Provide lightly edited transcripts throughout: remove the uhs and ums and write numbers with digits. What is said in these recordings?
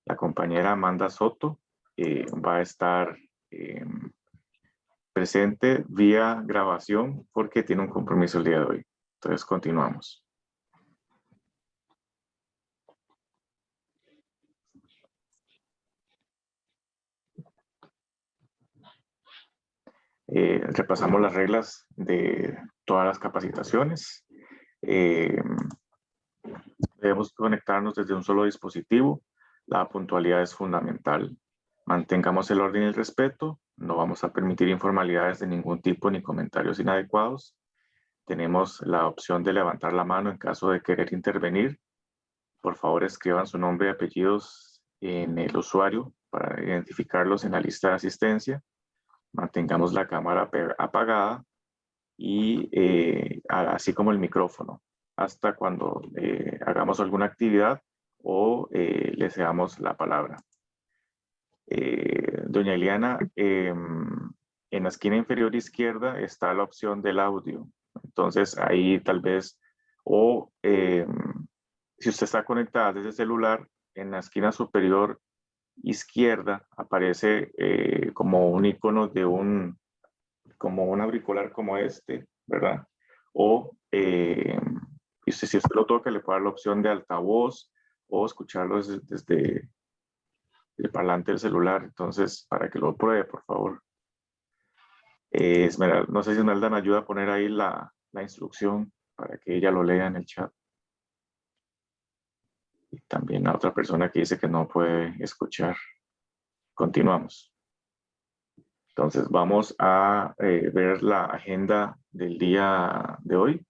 la compañera Amanda Soto va a estar presente vía grabación porque tiene un compromiso el día de hoy. Entonces continuamos. Repasamos las reglas de todas las capacitaciones. Debemos conectarnos desde un solo dispositivo. La puntualidad es fundamental. Mantengamos el orden y el respeto. No vamos a permitir informalidades de ningún tipo ni comentarios inadecuados. Tenemos la opción de levantar la mano en caso de querer intervenir. Por favor, escriban su nombre y apellidos en el usuario para identificarlos en la lista de asistencia. Mantengamos la cámara apagada y así como el micrófono hasta cuando hagamos alguna actividad o les damos la palabra. Doña Eliana, en la esquina inferior izquierda está la opción del audio. Entonces ahí tal vez, o si usted está conectada desde el celular, en la esquina superior izquierda aparece como un icono de como un auricular como este, ¿verdad? O si usted lo toca, le puede dar la opción de altavoz o escucharlo desde el parlante del celular. Entonces, para que lo pruebe, por favor. Esmeralda, no sé si Esmeralda me ayuda a poner ahí la instrucción para que ella lo lea en el chat. Y también a otra persona que dice que no puede escuchar. Continuamos. Entonces vamos a ver la agenda del día de hoy.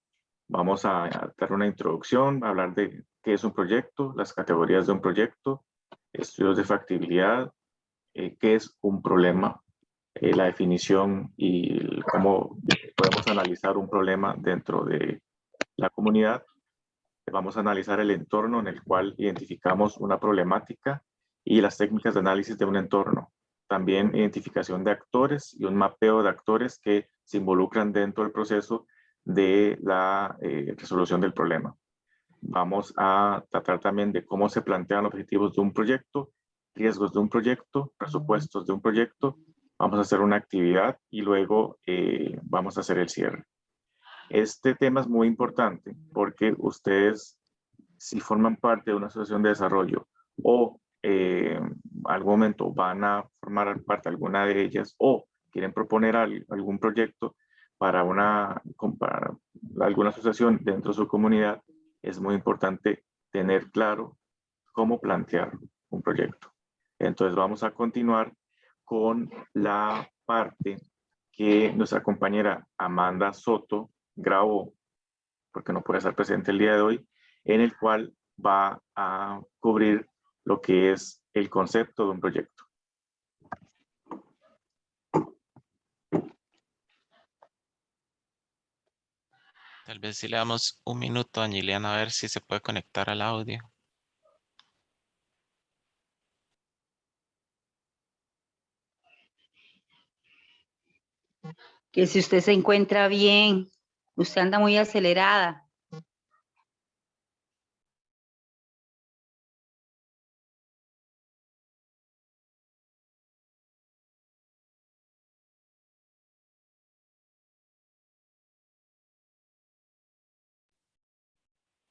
Vamos a dar una introducción, a hablar de qué es un proyecto, las categorías de un proyecto, estudios de factibilidad, qué es un problema, la definición y cómo podemos analizar un problema dentro de la comunidad. Vamos a analizar el entorno en el cual identificamos una problemática y las técnicas de análisis de un entorno. También identificación de actores y un mapeo de actores que se involucran dentro del proceso de la resolución del problema. Vamos a tratar también de cómo se plantean objetivos de un proyecto, riesgos de un proyecto, presupuestos de un proyecto. Vamos a hacer una actividad y luego vamos a hacer el cierre. Este tema es muy importante porque ustedes, si forman parte de una asociación de desarrollo o algún momento van a formar parte de alguna de ellas o quieren proponer algún proyecto para alguna asociación dentro de su comunidad, es muy importante tener claro cómo plantear un proyecto. Entonces vamos a continuar con la parte que nuestra compañera Amanda Soto grabó, porque no puede estar presente el día de hoy, en el cual va a cubrir lo que es el concepto de un proyecto. Tal vez si le damos un minuto a Liliana a ver si se puede conectar al audio. Que si usted se encuentra bien, usted anda muy acelerada.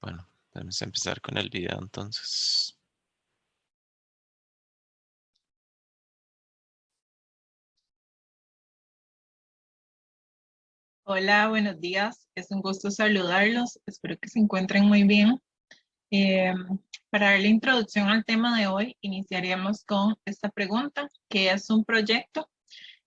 Bueno, vamos a empezar con el video entonces. Hola, buenos días. Es un gusto saludarlos. Espero que se encuentren muy bien. Para dar la introducción al tema de hoy, iniciaríamos con esta pregunta: ¿qué es un proyecto?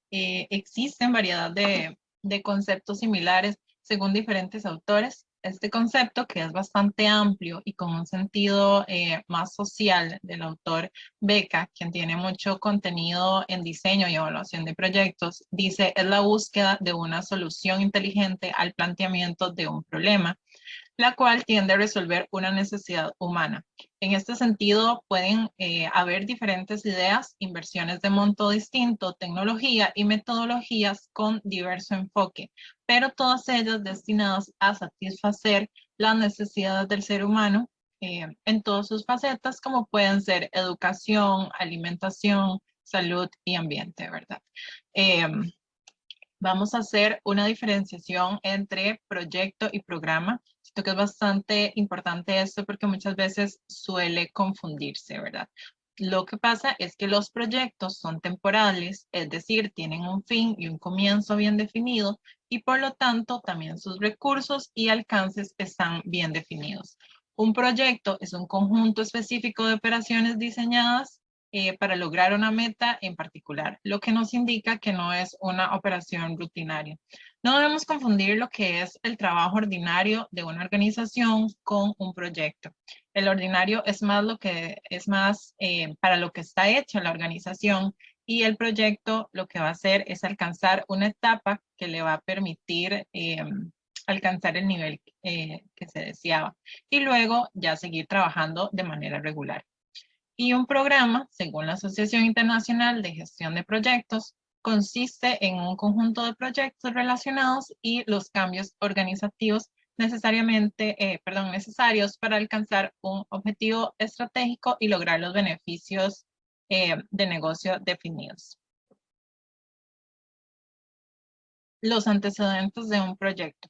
Existen variedad de conceptos similares según diferentes autores. Este concepto, que es bastante amplio y con un sentido más social del autor Beca, quien tiene mucho contenido en diseño y evaluación de proyectos, dice: es la búsqueda de una solución inteligente al planteamiento de un problema, la cual tiende a resolver una necesidad humana. En este sentido, pueden haber diferentes ideas, inversiones de monto distinto, tecnología y metodologías con diverso enfoque, pero todas ellas destinadas a satisfacer las necesidades del ser humano en todas sus facetas, como pueden ser educación, alimentación, salud y ambiente, ¿verdad? Vamos a hacer una diferenciación entre proyecto y programa. Siento que es bastante importante esto porque muchas veces suele confundirse, ¿verdad? Lo que pasa es que los proyectos son temporales, es decir, tienen un fin y un comienzo bien definido y por lo tanto también sus recursos y alcances están bien definidos. Un proyecto es un conjunto específico de operaciones diseñadas para lograr una meta en particular, lo que nos indica que no es una operación rutinaria. No debemos confundir lo que es el trabajo ordinario de una organización con un proyecto. El ordinario es más para lo que está hecha la organización y el proyecto lo que va a hacer es alcanzar una etapa que le va a permitir alcanzar el nivel que se deseaba y luego ya seguir trabajando de manera regular. Y un programa, según la Asociación Internacional de Gestión de Proyectos, consiste en un conjunto de proyectos relacionados y los cambios organizativos necesarios para alcanzar un objetivo estratégico y lograr los beneficios de negocio definidos. Los antecedentes de un proyecto.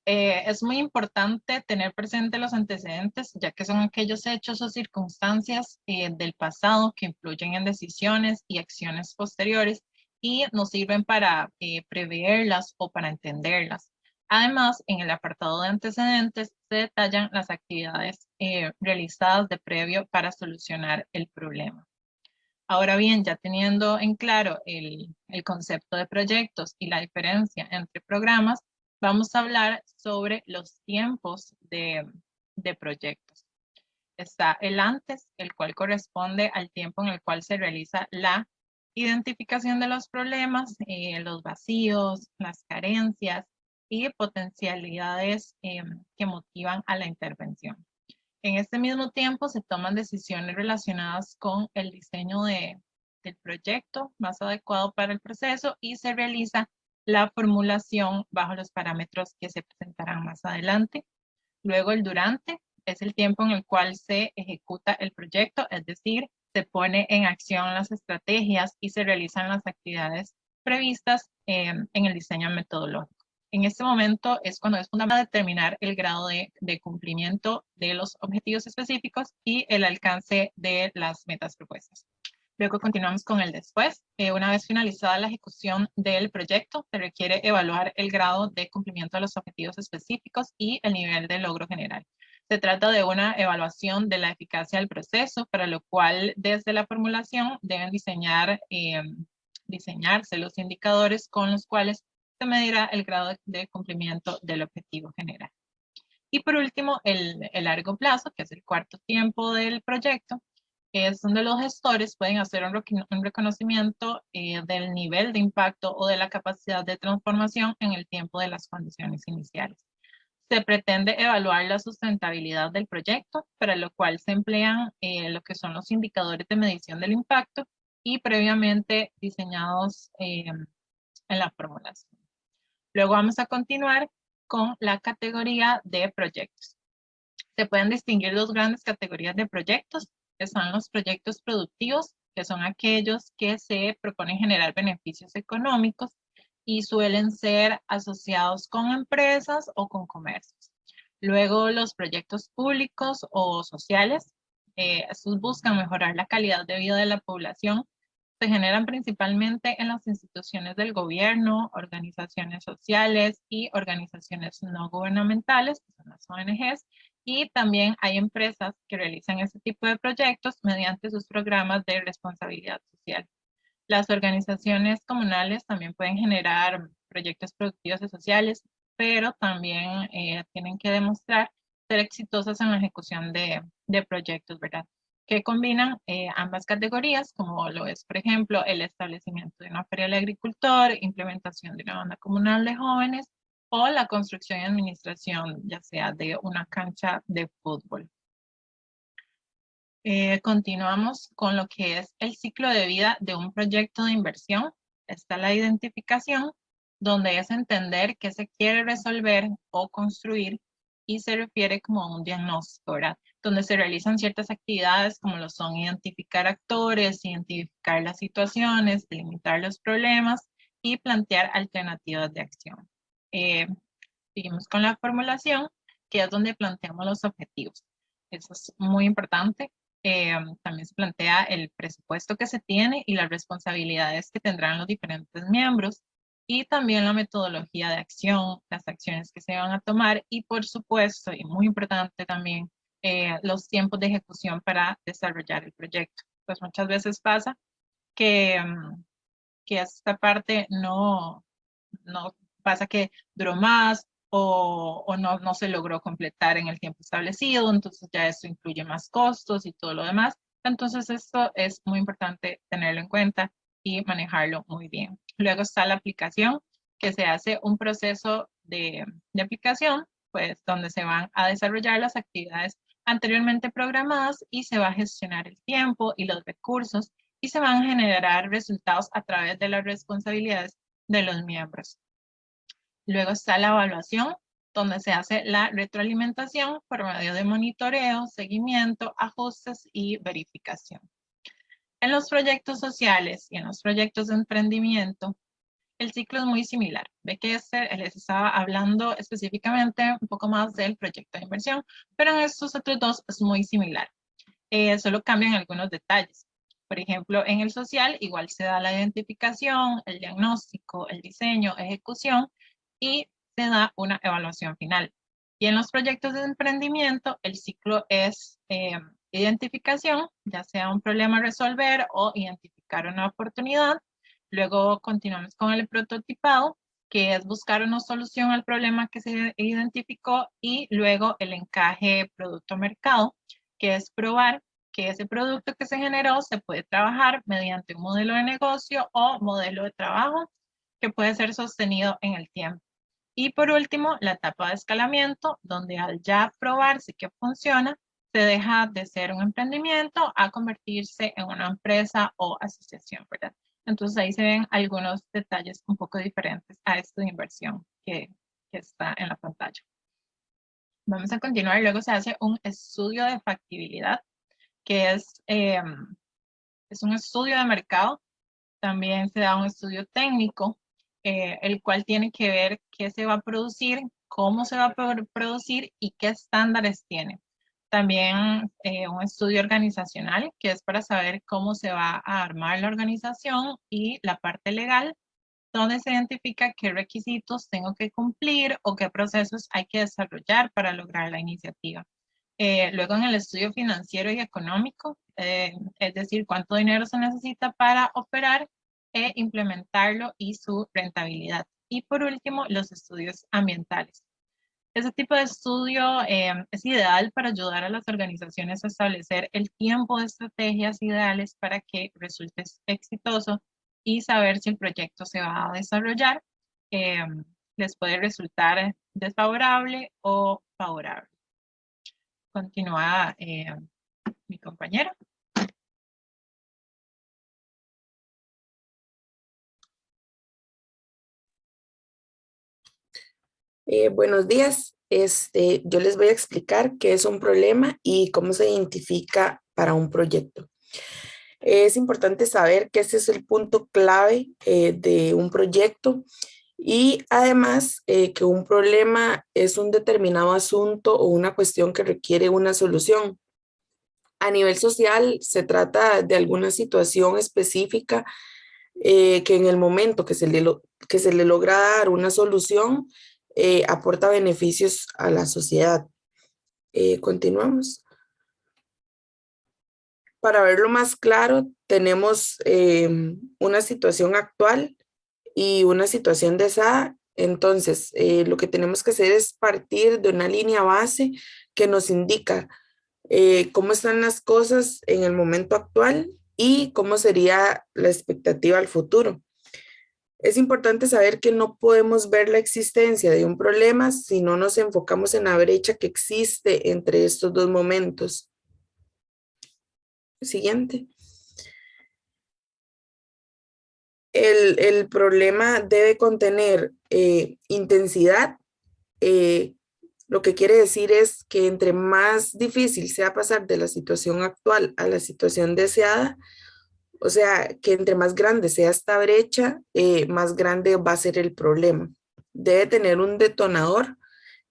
Es muy importante tener presente los antecedentes, ya que son aquellos hechos o circunstancias del pasado que influyen en decisiones y acciones posteriores y nos sirven para preverlas o para entenderlas. Además, en el apartado de antecedentes se detallan las actividades realizadas de previo para solucionar el problema. Ahora bien, ya teniendo en claro el concepto de proyectos y la diferencia entre programas, vamos a hablar sobre los tiempos de proyectos. Está el antes, el cual corresponde al tiempo en el cual se realiza la identificación de los problemas, los vacíos, las carencias y potencialidades que motivan a la intervención. En este mismo tiempo se toman decisiones relacionadas con el diseño del proyecto más adecuado para el proceso y se realiza la formulación bajo los parámetros que se presentarán más adelante. Luego el durante es el tiempo en el cual se ejecuta el proyecto, es decir, se pone en acción las estrategias y se realizan las actividades previstas en el diseño metodológico. En este momento es cuando es fundamental determinar el grado de cumplimiento de los objetivos específicos y el alcance de las metas propuestas. Luego continuamos con el después. Una vez finalizada la ejecución del proyecto, se requiere evaluar el grado de cumplimiento de los objetivos específicos y el nivel de logro general. Se trata de una evaluación de la eficacia del proceso, para lo cual desde la formulación deben diseñarse los indicadores con los cuales se medirá el grado de cumplimiento del objetivo general. Y por último, el largo plazo, que es el cuarto tiempo del proyecto, es donde los gestores pueden hacer un reconocimiento del nivel de impacto o de la capacidad de transformación en el tiempo de las condiciones iniciales. Se pretende evaluar la sustentabilidad del proyecto, para lo cual se emplean lo que son los indicadores de medición del impacto y previamente diseñados en la formulación. Luego vamos a continuar con la categoría de proyectos. Se pueden distinguir dos grandes categorías de proyectos, que son los proyectos productivos, que son aquellos que se proponen generar beneficios económicos y suelen ser asociados con empresas o con comercios. Luego los proyectos públicos o sociales, estos buscan mejorar la calidad de vida de la población. Se generan principalmente en las instituciones del gobierno, organizaciones sociales y organizaciones no gubernamentales, que son las ONGs, y también hay empresas que realizan este tipo de proyectos mediante sus programas de responsabilidad social. Las organizaciones comunales también pueden generar proyectos productivos y sociales, pero también tienen que demostrar ser exitosas en la ejecución de proyectos, ¿verdad? Que combinan ambas categorías, como lo es, por ejemplo, el establecimiento de una feria del agricultor, implementación de una banda comunal de jóvenes o la construcción y administración, ya sea de una cancha de fútbol. Continuamos con lo que es el ciclo de vida de un proyecto de inversión. Está la identificación, donde es entender qué se quiere resolver o construir y se refiere como a un diagnóstico, ¿verdad? donde se realizan ciertas actividades como lo son identificar actores, identificar las situaciones, delimitar los problemas y plantear alternativas de acción. Seguimos con la formulación, que es donde planteamos los objetivos. Eso es muy importante. También se plantea el presupuesto que se tiene y las responsabilidades que tendrán los diferentes miembros y también la metodología de acción, las acciones que se van a tomar y por supuesto, y muy importante también, los tiempos de ejecución para desarrollar el proyecto. Pues muchas veces pasa que esta parte no pasa que duró más o no se logró completar en el tiempo establecido, entonces ya eso incluye más costos y todo lo demás. Entonces esto es muy importante tenerlo en cuenta y manejarlo muy bien. Luego está la aplicación, que se hace un proceso de aplicación, pues donde se van a desarrollar las actividades anteriormente programadas y se va a gestionar el tiempo y los recursos y se van a generar resultados a través de las responsabilidades de los miembros. Luego está la evaluación, donde se hace la retroalimentación por medio de monitoreo, seguimiento, ajustes y verificación. En los proyectos sociales y en los proyectos de emprendimiento, el ciclo es muy similar. Ve que les estaba hablando específicamente un poco más del proyecto de inversión, pero en estos otros dos es muy similar. Solo cambian algunos detalles. Por ejemplo, en el social igual se da la identificación, el diagnóstico, el diseño, ejecución y se da una evaluación final. Y en los proyectos de emprendimiento, el ciclo es identificación, ya sea un problema a resolver o identificar una oportunidad. Luego continuamos con el prototipado, que es buscar una solución al problema que se identificó y luego el encaje producto-mercado, que es probar que ese producto que se generó se puede trabajar mediante un modelo de negocio o modelo de trabajo que puede ser sostenido en el tiempo. Y por último, la etapa de escalamiento, donde al ya probarse que funciona, se deja de ser un emprendimiento a convertirse en una empresa o asociación, ¿verdad? Entonces ahí se ven algunos detalles un poco diferentes a esto de inversión que está en la pantalla. Vamos a continuar, luego se hace un estudio de factibilidad, que es un estudio de mercado. También se da un estudio técnico, el cual tiene que ver qué se va a producir, cómo se va a producir y qué estándares tiene. También un estudio organizacional, que es para saber cómo se va a armar la organización, y la parte legal, donde se identifica qué requisitos tengo que cumplir o qué procesos hay que desarrollar para lograr la iniciativa. Luego en el estudio financiero y económico, es decir, cuánto dinero se necesita para operar e implementarlo y su rentabilidad. Y por último, los estudios ambientales. Ese tipo de estudio es ideal para ayudar a las organizaciones a establecer el tiempo de estrategias ideales para que resulte exitoso y saber si el proyecto se va a desarrollar. Les puede resultar desfavorable o favorable. Continúa mi compañera. Buenos días. Yo les voy a explicar qué es un problema y cómo se identifica para un proyecto. Es importante saber que este es el punto clave de un proyecto y además que un problema es un determinado asunto o una cuestión que requiere una solución. A nivel social se trata de alguna situación específica que en el momento que se le logra dar una solución aporta beneficios a la sociedad. Continuamos. Para verlo más claro, tenemos una situación actual y una situación deseada. Entonces, lo que tenemos que hacer es partir de una línea base que nos indica cómo están las cosas en el momento actual y cómo sería la expectativa al futuro. Es importante saber que no podemos ver la existencia de un problema si no nos enfocamos en la brecha que existe entre estos dos momentos. Siguiente. El problema debe contener intensidad, Lo que quiere decir es que entre más difícil sea pasar de la situación actual a la situación deseada, o sea, que entre más grande sea esta brecha, más grande va a ser el problema. Debe tener un detonador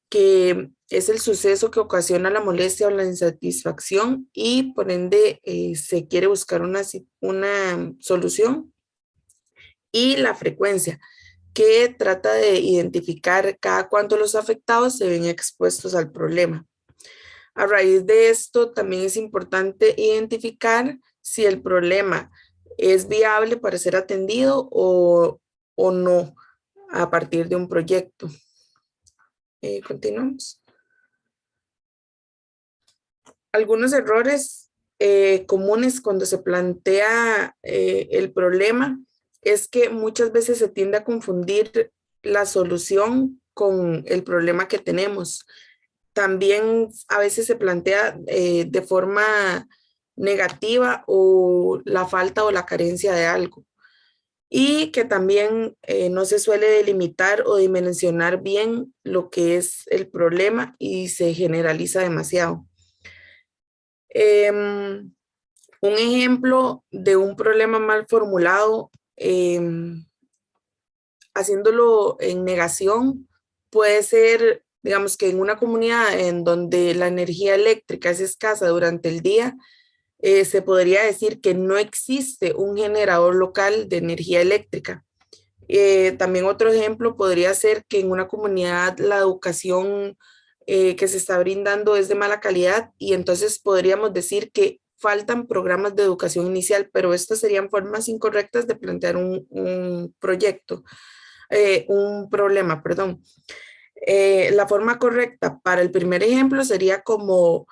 que es el suceso que ocasiona la molestia o la insatisfacción y por ende se quiere buscar una solución, y la frecuencia, que trata de identificar cada cuánto los afectados se ven expuestos al problema. A raíz de esto, también es importante identificar si el problema es viable para ser atendido o no a partir de un proyecto. Continuamos. Algunos errores comunes cuando se plantea el problema es que muchas veces se tiende a confundir la solución con el problema que tenemos. También a veces se plantea de forma negativa o la falta o la carencia de algo. Y que también no se suele delimitar o dimensionar bien lo que es el problema y se generaliza demasiado. Un ejemplo de un problema mal formulado, haciéndolo en negación, puede ser, digamos que en una comunidad en donde la energía eléctrica es escasa durante el día, se podría decir que no existe un generador local de energía eléctrica. También otro ejemplo podría ser que en una comunidad la educación que se está brindando es de mala calidad y entonces podríamos decir que faltan programas de educación inicial, pero estas serían formas incorrectas de plantear un proyecto, un problema, perdón. La forma correcta para el primer ejemplo sería como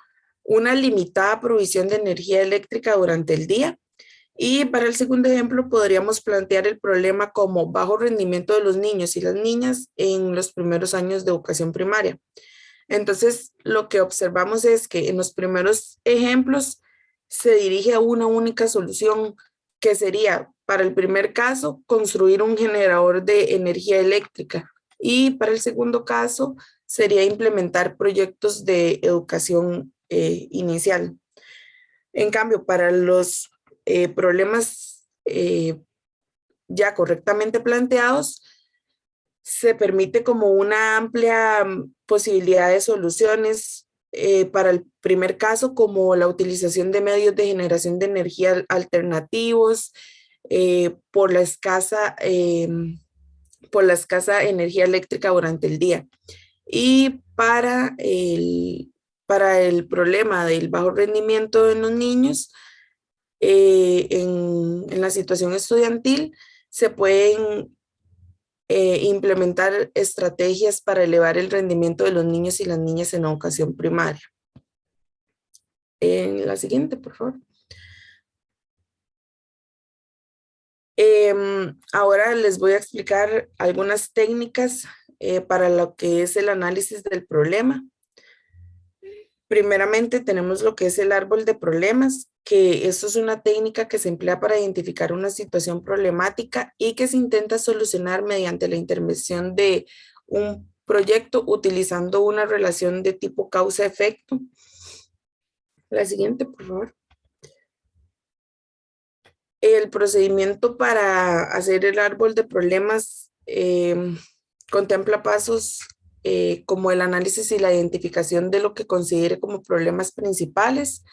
una limitada provisión de energía eléctrica durante el día. Y para el segundo ejemplo podríamos plantear el problema como bajo rendimiento de los niños y las niñas en los primeros años de educación primaria. Entonces, lo que observamos es que en los primeros ejemplos se dirige a una única solución, que sería, para el primer caso, construir un generador de energía eléctrica. Y para el segundo caso, sería implementar proyectos de educación inicial. En cambio, para los problemas ya correctamente planteados, se permite como una amplia posibilidad de soluciones para el primer caso, como la utilización de medios de generación de energía alternativos por la escasa energía eléctrica durante el día. Y para el problema del bajo rendimiento en los niños, en la situación estudiantil, se pueden implementar estrategias para elevar el rendimiento de los niños y las niñas en educación primaria. En la siguiente, por favor. Ahora les voy a explicar algunas técnicas para lo que es el análisis del problema. Primeramente tenemos lo que es el árbol de problemas, que esto es una técnica que se emplea para identificar una situación problemática y que se intenta solucionar mediante la intervención de un proyecto utilizando una relación de tipo causa-efecto. La siguiente, por favor. El procedimiento para hacer el árbol de problemas contempla pasos como el análisis y la identificación de lo que considere como problemas principales,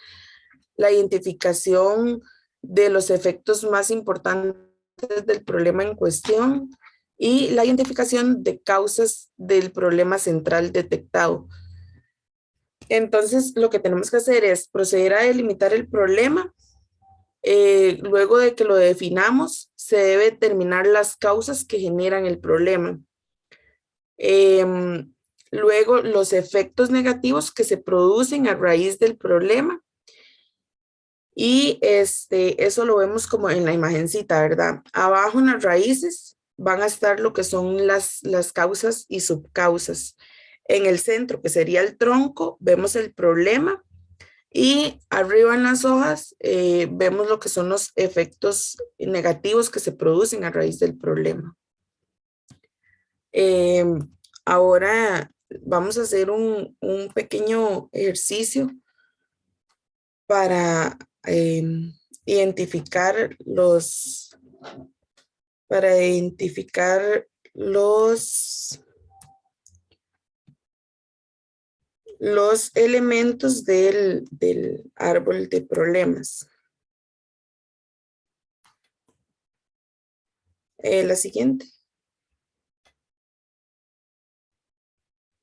la identificación de los efectos más importantes del problema en cuestión y la identificación de causas del problema central detectado. Entonces, lo que tenemos que hacer es proceder a delimitar el problema. Luego de que lo definamos, se debe determinar las causas que generan el problema. Luego, los efectos negativos que se producen a raíz del problema. Y eso lo vemos como en la imagencita, ¿verdad? Abajo en las raíces van a estar lo que son las causas y subcausas. En el centro, que sería el tronco, vemos el problema. Y arriba en las hojas vemos lo que son los efectos negativos que se producen a raíz del problema. Ahora vamos a hacer un pequeño ejercicio para identificar los elementos del árbol de problemas. La siguiente.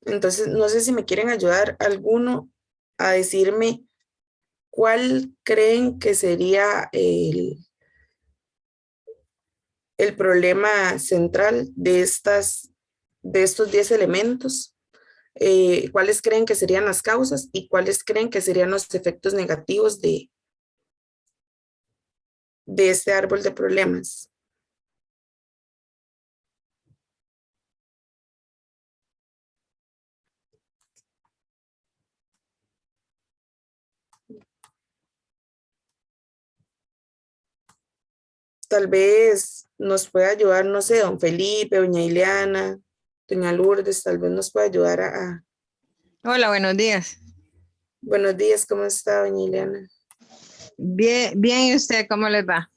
Entonces, no sé si me quieren ayudar alguno a decirme cuál creen que sería el problema central de estos 10 elementos. ¿Cuáles creen que serían las causas y cuáles creen que serían los efectos negativos de este árbol de problemas? Tal vez nos pueda ayudar, no sé, don Felipe, doña Ileana, doña Lourdes, tal vez nos pueda ayudar a... Hola, buenos días. Buenos días, ¿cómo está doña Ileana? Bien, bien, ¿y usted cómo les va?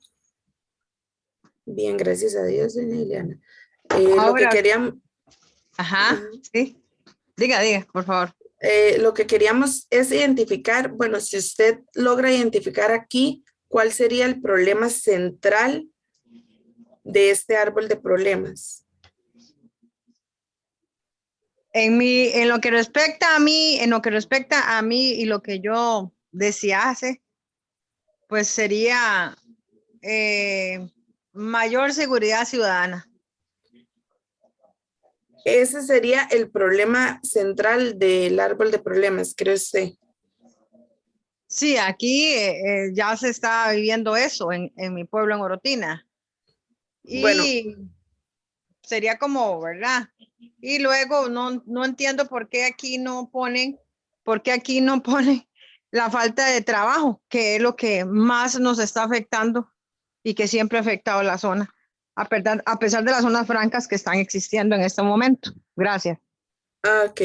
Bien, gracias a Dios, doña Ileana. Lo que Ahora, queríamos... ajá, sí. Diga, por favor. Lo que queríamos es identificar, bueno, si usted logra identificar aquí, ¿cuál sería el problema central de este árbol de problemas? En lo que respecta a mí, y lo que yo desease, pues sería mayor seguridad ciudadana. Ese sería el problema central del árbol de problemas, ¿cree usted? Sí, aquí ya se está viviendo eso en mi pueblo, en Orotina. Y Bueno, sería como, ¿verdad? Y luego no entiendo por qué aquí no ponen la falta de trabajo, que es lo que más nos está afectando y que siempre ha afectado a la zona, a pesar de las zonas francas que están existiendo en este momento. Gracias. ok.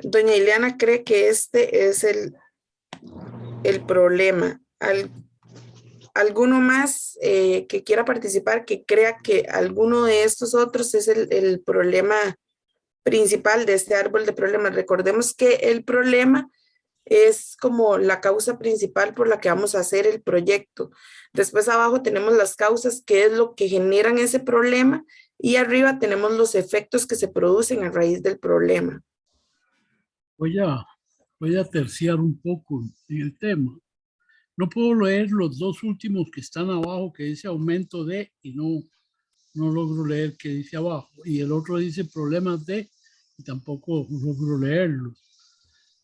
Doña Ileana cree que este es el problema. ¿Alguno más que quiera participar, que crea que alguno de estos otros es el problema principal de este árbol de problemas? Recordemos que el problema es como la causa principal por la que vamos a hacer el proyecto. Después abajo tenemos las causas, que es lo que generan ese problema, y arriba tenemos los efectos que se producen a raíz del problema. Voy a terciar un poco en el tema. No puedo leer los dos últimos que están abajo, que dice aumento de, y no logro leer qué dice abajo. Y el otro dice problemas de, y tampoco logro leerlos.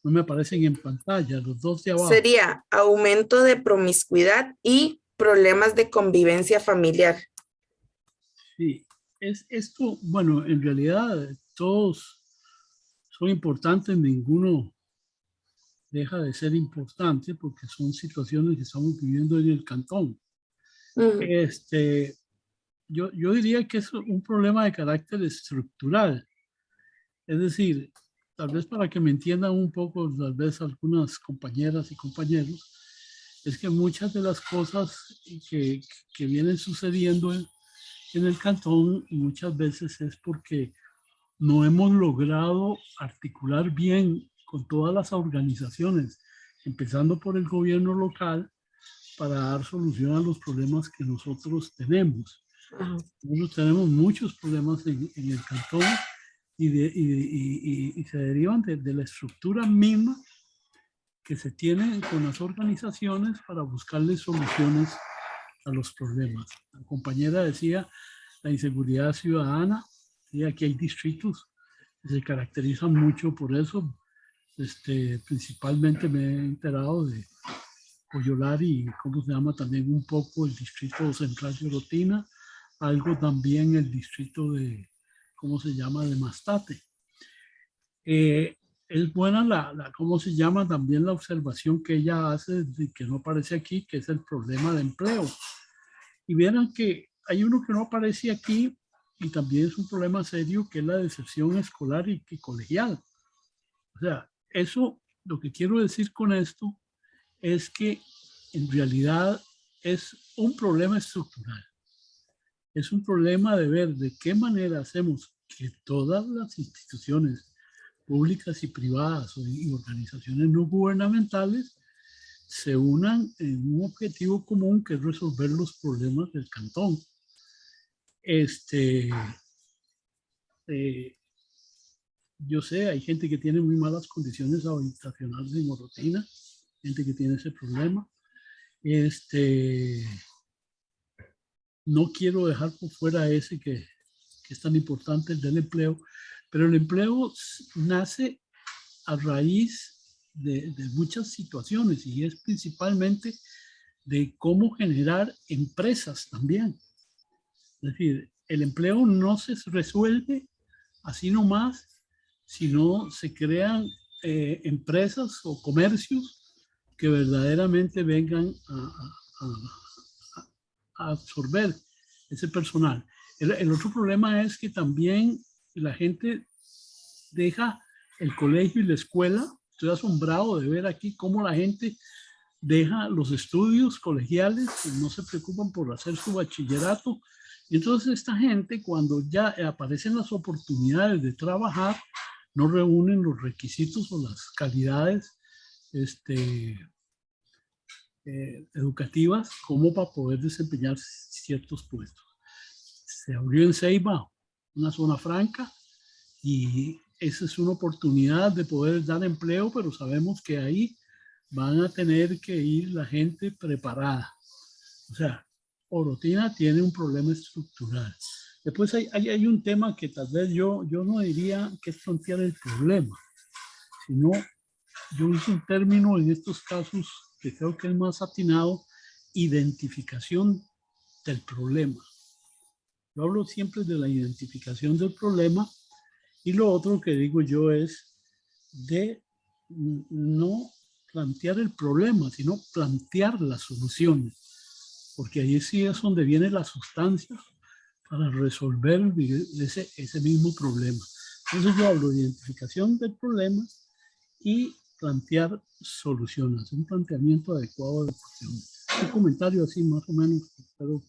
No me aparecen en pantalla, los dos de abajo. Sería aumento de promiscuidad y problemas de convivencia familiar. Sí, esto, bueno, en realidad todos son importantes, ninguno deja de ser importante porque son situaciones que estamos viviendo en el cantón. Yo diría que es un problema de carácter estructural. Es decir, tal vez para que me entiendan un poco, tal vez algunas compañeras y compañeros, es que muchas de las cosas que vienen sucediendo en el cantón muchas veces es porque no hemos logrado articular bien con todas las organizaciones, empezando por el gobierno local, para dar solución a los problemas que nosotros tenemos. Nosotros tenemos muchos problemas en el cantón y se derivan de la estructura misma que se tiene con las organizaciones para buscarle soluciones a los problemas. La compañera decía la inseguridad ciudadana, y aquí hay distritos que se caracterizan mucho por eso. Principalmente me he enterado de Coyolar y, ¿cómo se llama? También un poco el distrito central de Orotina, algo también el distrito de, ¿cómo se llama? De Mastate. Es buena ¿cómo se llama? También la observación que ella hace, que no aparece aquí, que es el problema de empleo. Y vieran que hay uno que no aparece aquí y también es un problema serio, que es la deserción escolar y colegial. O sea, eso, lo que quiero decir con esto es que en realidad es un problema estructural. Es un problema de ver de qué manera hacemos que todas las instituciones públicas y privadas y organizaciones no gubernamentales se unan en un objetivo común, que es resolver los problemas del cantón. Yo sé, hay gente que tiene muy malas condiciones habitacionales en Orotina, gente que tiene ese problema. No quiero dejar por fuera ese que es tan importante, el del empleo, pero el empleo nace a raíz de muchas situaciones y es principalmente de cómo generar empresas también. Es decir, el empleo no se resuelve así nomás, sino se crean empresas o comercios que verdaderamente vengan a absorber ese personal. El otro problema es que también la gente deja el colegio y la escuela. Estoy asombrado de ver aquí cómo la gente deja los estudios colegiales y no se preocupan por hacer su bachillerato. Y entonces esta gente, cuando ya aparecen las oportunidades de trabajar, no reúnen los requisitos o las calidades educativas como para poder desempeñar ciertos puestos. Se abrió en Ceiba una zona franca y esa es una oportunidad de poder dar empleo, pero sabemos que ahí van a tener que ir la gente preparada. O sea, Orotina tiene un problema estructural. Después hay un tema que tal vez yo no diría que es frontear el problema, sino yo uso un término en estos casos que creo que es más atinado: identificación del problema. Yo hablo siempre de la identificación del problema, y lo otro que digo yo es de no plantear el problema, sino plantear las soluciones, porque ahí sí es donde viene la sustancia para resolver ese mismo problema. Entonces yo hablo de identificación del problema y plantear soluciones, un planteamiento adecuado de cuestiones. Un comentario así más o menos, espero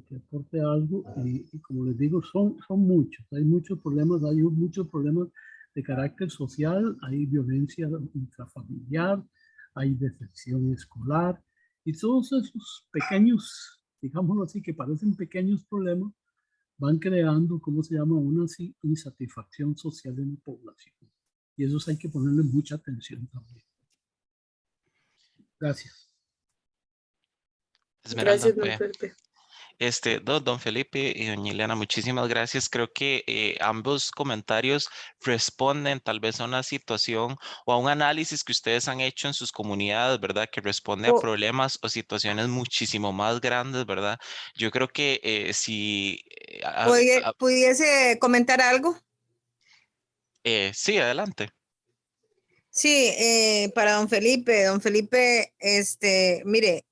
que aporte algo, y como les digo, son muchos, hay muchos problemas de carácter social, hay violencia intrafamiliar, hay deserción escolar, y todos esos pequeños, digámoslo así, que parecen pequeños problemas, van creando, ¿cómo se llama?, una insatisfacción social en la población. Y eso hay que ponerle mucha atención también. Gracias. Esmeralda, Gracias, don Felipe. Don Felipe y doña Ileana, muchísimas gracias. Creo que ambos comentarios responden tal vez a una situación o a un análisis que ustedes han hecho en sus comunidades, ¿verdad? Que responde a problemas o situaciones muchísimo más grandes, ¿verdad? Yo creo que si... ¿Pudiese comentar algo? Sí, adelante. Sí, para don Felipe, mire,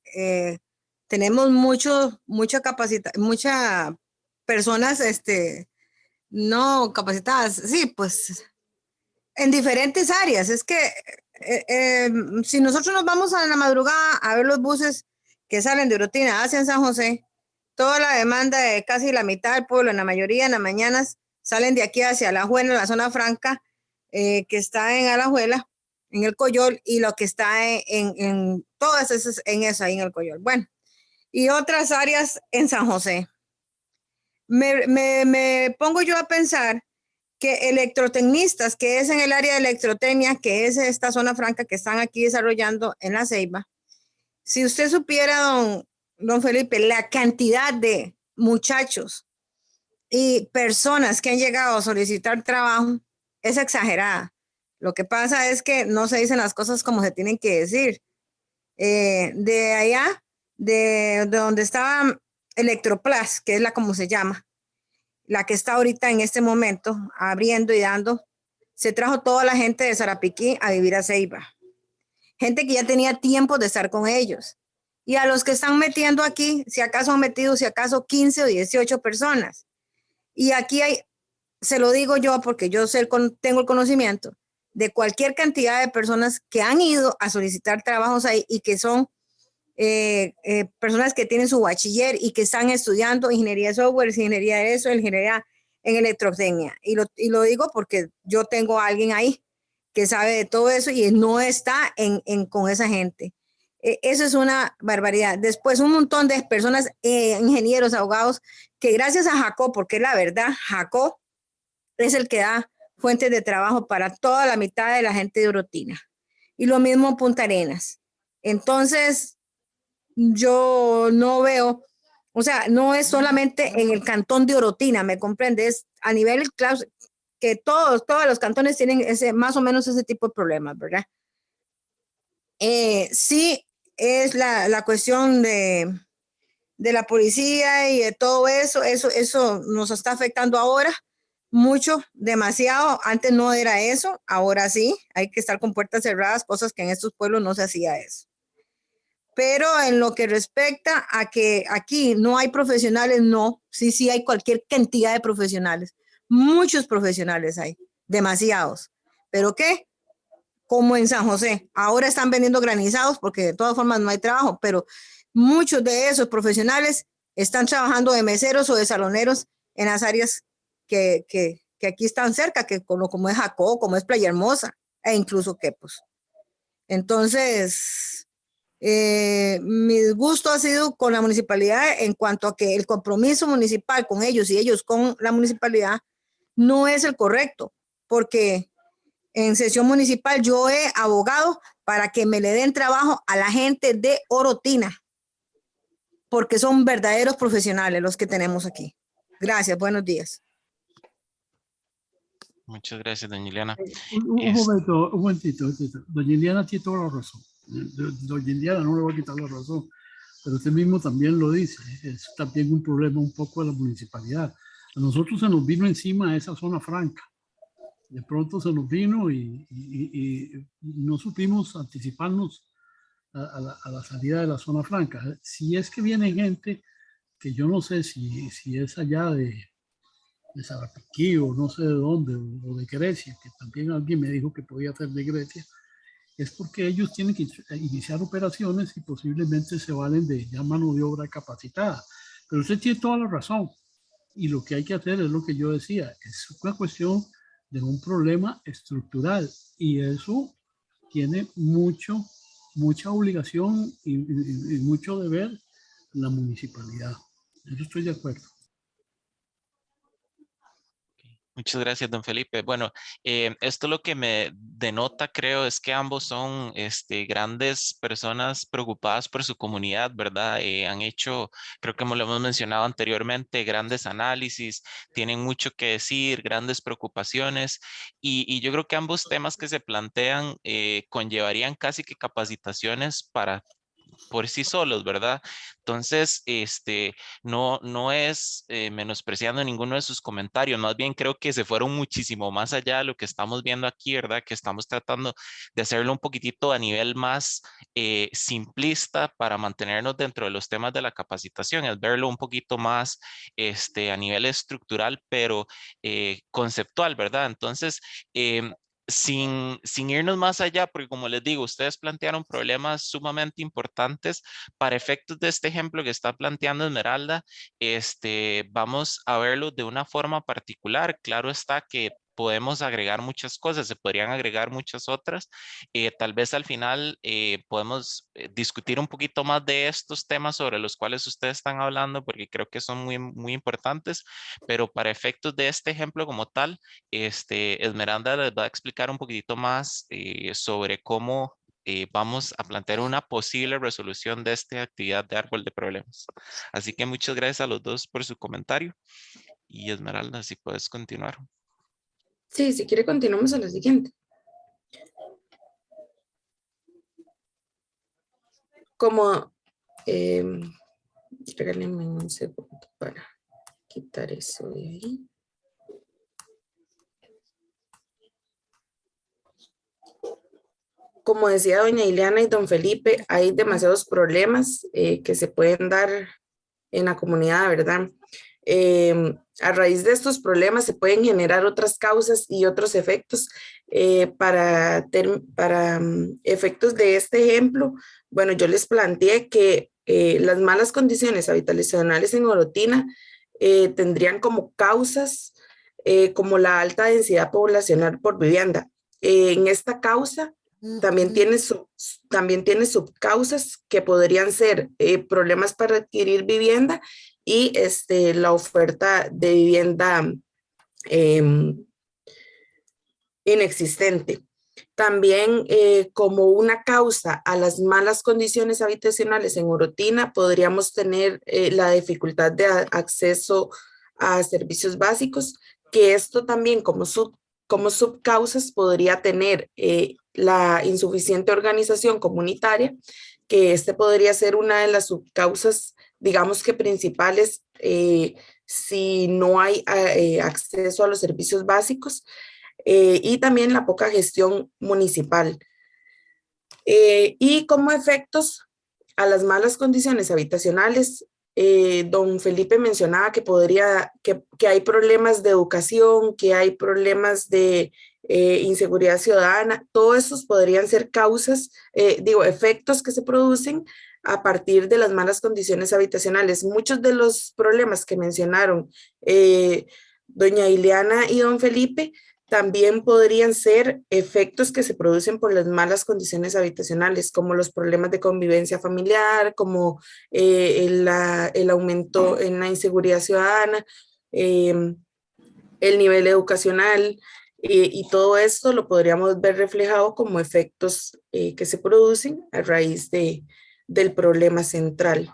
tenemos muchas personas, no capacitadas, sí, pues, en diferentes áreas. Es que si nosotros nos vamos a la madrugada a ver los buses que salen de Orotina hacia San José, toda la demanda de casi la mitad del pueblo, en la mayoría, en las mañanas, salen de aquí hacia Alajuela, la zona franca, que está en Alajuela, en el Coyol, y lo que está en todas esas, en eso, ahí en el Coyol. Bueno, y otras áreas en San José. Me pongo yo a pensar que electrotecnistas, que es en el área de electrotecnia, que es esta zona franca que están aquí desarrollando en La Ceiba, si usted supiera, don Felipe, la cantidad de muchachos y personas que han llegado a solicitar trabajo es exagerada. Lo que pasa es que no se dicen las cosas como se tienen que decir. De allá, de donde estaba Electroplas, que es la como se llama, la que está ahorita en este momento abriendo y dando, se trajo toda la gente de Sarapiquí a vivir a Ceiba. Gente que ya tenía tiempo de estar con ellos. Y a los que están metiendo aquí, si acaso han metido, 15 o 18 personas. Y aquí hay, se lo digo yo porque yo tengo el conocimiento, de cualquier cantidad de personas que han ido a solicitar trabajos ahí y que son personas que tienen su bachiller y que están estudiando ingeniería de software, ingeniería de eso, ingeniería en electrotecnia. Y lo digo porque yo tengo a alguien ahí que sabe de todo eso y no está con esa gente. Eso es una barbaridad. Después un montón de personas, ingenieros, abogados, que gracias a Jacob, porque la verdad, Jacob es el que da fuentes de trabajo para toda la mitad de la gente de Orotina. Y lo mismo Punta Arenas. Entonces, yo no veo, o sea, no es solamente en el cantón de Orotina, ¿me comprendes? A nivel que todos los cantones tienen más o menos ese tipo de problemas, ¿verdad? Sí, es la cuestión de la policía y de todo eso nos está afectando ahora mucho, demasiado. Antes no era eso, ahora sí, hay que estar con puertas cerradas, cosas que en estos pueblos no se hacía eso. Pero en lo que respecta a que aquí no hay profesionales, no, sí hay cualquier cantidad de profesionales, muchos profesionales hay, demasiados. ¿Pero qué? Como en San José, ahora están vendiendo granizados porque de todas formas no hay trabajo, pero muchos de esos profesionales están trabajando de meseros o de saloneros en las áreas que aquí están cerca, que como es Jacó, como es Playa Hermosa, e incluso Quepos. Entonces, mi disgusto ha sido con la municipalidad en cuanto a que el compromiso municipal con ellos y ellos con la municipalidad no es el correcto, porque en sesión municipal yo he abogado para que me le den trabajo a la gente de Orotina, porque son verdaderos profesionales los que tenemos aquí. Gracias, buenos días. Muchas gracias, doña Ileana. Un momentito. Doña Ileana tiene toda la razón. Doña Ileana no le voy a quitar la razón, pero usted mismo también lo dice. Es también un problema un poco de la municipalidad. A nosotros se nos vino encima esa zona franca. De pronto se nos vino y no supimos anticiparnos a la salida de la zona franca. Si es que viene gente que yo no sé si es allá de Sarapiquí o no sé de dónde, o de Grecia, que también alguien me dijo que podía ser de Grecia, es porque ellos tienen que iniciar operaciones y posiblemente se valen de ya mano de obra capacitada. Pero usted tiene toda la razón. Y lo que hay que hacer es lo que yo decía, es una cuestión de un problema estructural y eso tiene mucha obligación y mucho deber la municipalidad. Eso estoy de acuerdo. Muchas gracias, don Felipe. Bueno, esto lo que me denota, creo, es que ambos son grandes personas preocupadas por su comunidad, ¿verdad? Han hecho, creo que lo hemos mencionado anteriormente, grandes análisis, tienen mucho que decir, grandes preocupaciones, y yo creo que ambos temas que se plantean conllevarían casi que capacitaciones por sí solos, ¿verdad? Entonces, no es menospreciando ninguno de sus comentarios, más bien creo que se fueron muchísimo más allá de lo que estamos viendo aquí, ¿verdad? Que estamos tratando de hacerlo un poquitito a nivel más simplista para mantenernos dentro de los temas de la capacitación, es verlo un poquito más a nivel estructural, pero conceptual, ¿verdad? Entonces, sin irnos más allá, porque como les digo, ustedes plantearon problemas sumamente importantes. Para efectos de este ejemplo que está planteando Esmeralda, vamos a verlo de una forma particular. Claro está que podemos agregar muchas cosas, se podrían agregar muchas otras. Tal vez al final podemos discutir un poquito más de estos temas sobre los cuales ustedes están hablando, porque creo que son muy, muy importantes, pero para efectos de este ejemplo como tal, Esmeralda les va a explicar un poquitito más sobre cómo vamos a plantear una posible resolución de esta actividad de árbol de problemas. Así que muchas gracias a los dos por su comentario. Y Esmeralda, si puedes continuar. Sí, si quiere continuamos a la siguiente. Como, regálenme un segundo para quitar eso de ahí. Como decía doña Ileana y don Felipe, hay demasiados problemas que se pueden dar en la comunidad, ¿verdad? A raíz de estos problemas se pueden generar otras causas y otros efectos. Para efectos de este ejemplo, bueno, yo les planteé que las malas condiciones habitacionales en Orotina tendrían como causas como la alta densidad poblacional por vivienda. En esta causa también tiene subcausas que podrían ser problemas para adquirir vivienda y la oferta de vivienda inexistente. También como una causa a las malas condiciones habitacionales en Orotina podríamos tener la dificultad de acceso a servicios básicos, que esto también como subcausas podría tener la insuficiente organización comunitaria, que podría ser una de las subcausas, digamos que principales, si no hay acceso a los servicios básicos, y también la poca gestión municipal. Y como efectos a las malas condiciones habitacionales, don Felipe mencionaba que hay problemas de educación, que hay problemas de inseguridad ciudadana. Todos esos podrían ser causas, efectos que se producen a partir de las malas condiciones habitacionales. Muchos de los problemas que mencionaron doña Ileana y don Felipe también podrían ser efectos que se producen por las malas condiciones habitacionales, como los problemas de convivencia familiar, como el aumento en la inseguridad ciudadana, el nivel educacional, y todo esto lo podríamos ver reflejado como efectos que se producen a raíz del problema central.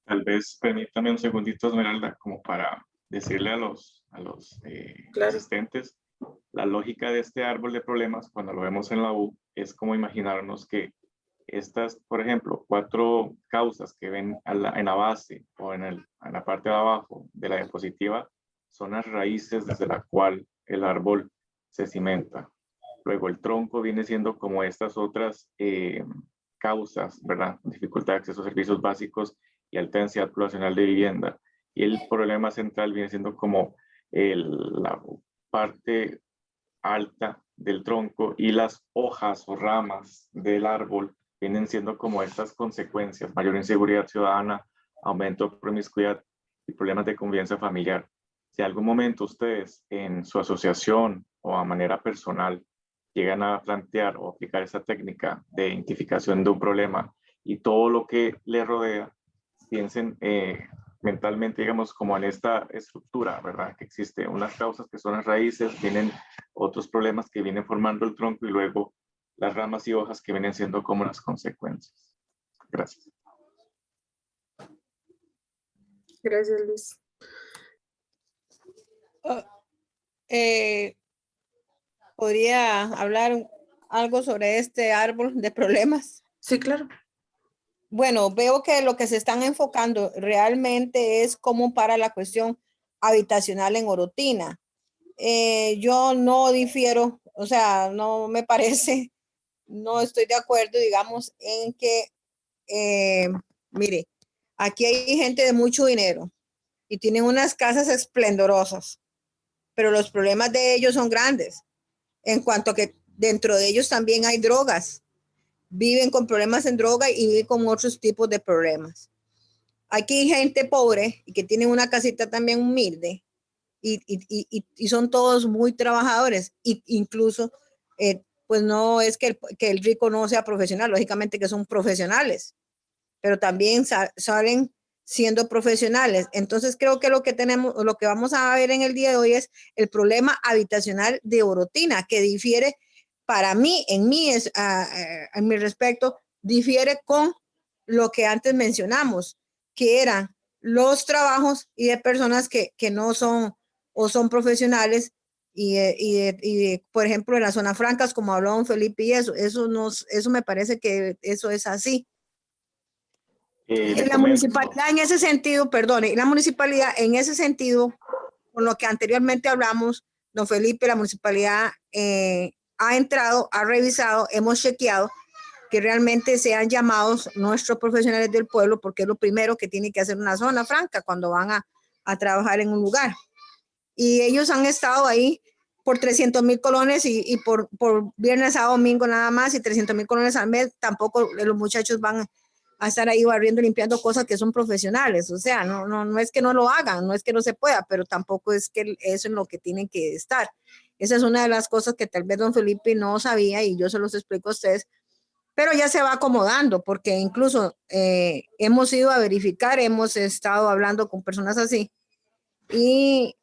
Tal vez permítame un segundito, Esmeralda, como para decirle a los Claro. asistentes, la lógica de este árbol de problemas, cuando lo vemos en la U, es como imaginarnos que estas, por ejemplo, 4 causas que ven en la base o en la parte de abajo de la diapositiva, son las raíces desde la cual el árbol se cimenta. Luego el tronco viene siendo como estas otras causas, ¿verdad? Dificultad de acceso a servicios básicos y alta densidad poblacional de vivienda. Y el problema central viene siendo como la parte alta del tronco, y las hojas o ramas del árbol vienen siendo como estas consecuencias: mayor inseguridad ciudadana, aumento de promiscuidad y problemas de convivencia familiar. Si en algún momento ustedes en su asociación o a manera personal llegan a plantear o aplicar esa técnica de identificación de un problema y todo lo que le rodea, piensen mentalmente, digamos, como en esta estructura, ¿verdad? Que existe unas causas que son las raíces, tienen otros problemas que vienen formando el tronco y luego las ramas y hojas que vienen siendo como las consecuencias. Gracias. Gracias, Luis. ¿Podría hablar algo sobre este árbol de problemas? Sí, claro. Bueno, veo que lo que se están enfocando realmente es como para la cuestión habitacional en Orotina. Yo no difiero, o sea, no me parece, no estoy de acuerdo, digamos, en que, mire, aquí hay gente de mucho dinero y tienen unas casas esplendorosas, pero los problemas de ellos son grandes, en cuanto a que dentro de ellos también hay drogas. Viven con problemas en droga y viven con otros tipos de problemas. Aquí hay gente pobre y que tiene una casita también humilde y son todos muy trabajadores, e incluso pues no es que el rico no sea profesional, lógicamente que son profesionales, pero también salen siendo profesionales. Entonces creo que lo que vamos a ver en el día de hoy es el problema habitacional de Orotina, que difiere para mí, en mi respecto, difiere con lo que antes mencionamos, que eran los trabajos y de personas que no son o son profesionales y por ejemplo, en las zonas francas, como habló don Felipe, y eso me parece que eso es así. La municipalidad en ese sentido, perdone, la municipalidad en ese sentido, con lo que anteriormente hablamos, don Felipe, la municipalidad ha entrado, ha revisado, hemos chequeado que realmente sean llamados nuestros profesionales del pueblo, porque es lo primero que tiene que hacer una zona franca cuando van a trabajar en un lugar. Y ellos han estado ahí por 300,000 colones y por viernes, sábado, domingo nada más, y 300,000 colones al mes. Tampoco los muchachos van a estar ahí barriendo, limpiando cosas que son profesionales. O sea, no es que no lo hagan, no es que no se pueda, pero tampoco es que eso es lo que tienen que estar. Esa es una de las cosas que tal vez don Felipe no sabía y yo se los explico a ustedes, pero ya se va acomodando, porque incluso hemos ido a verificar, hemos estado hablando con personas así, y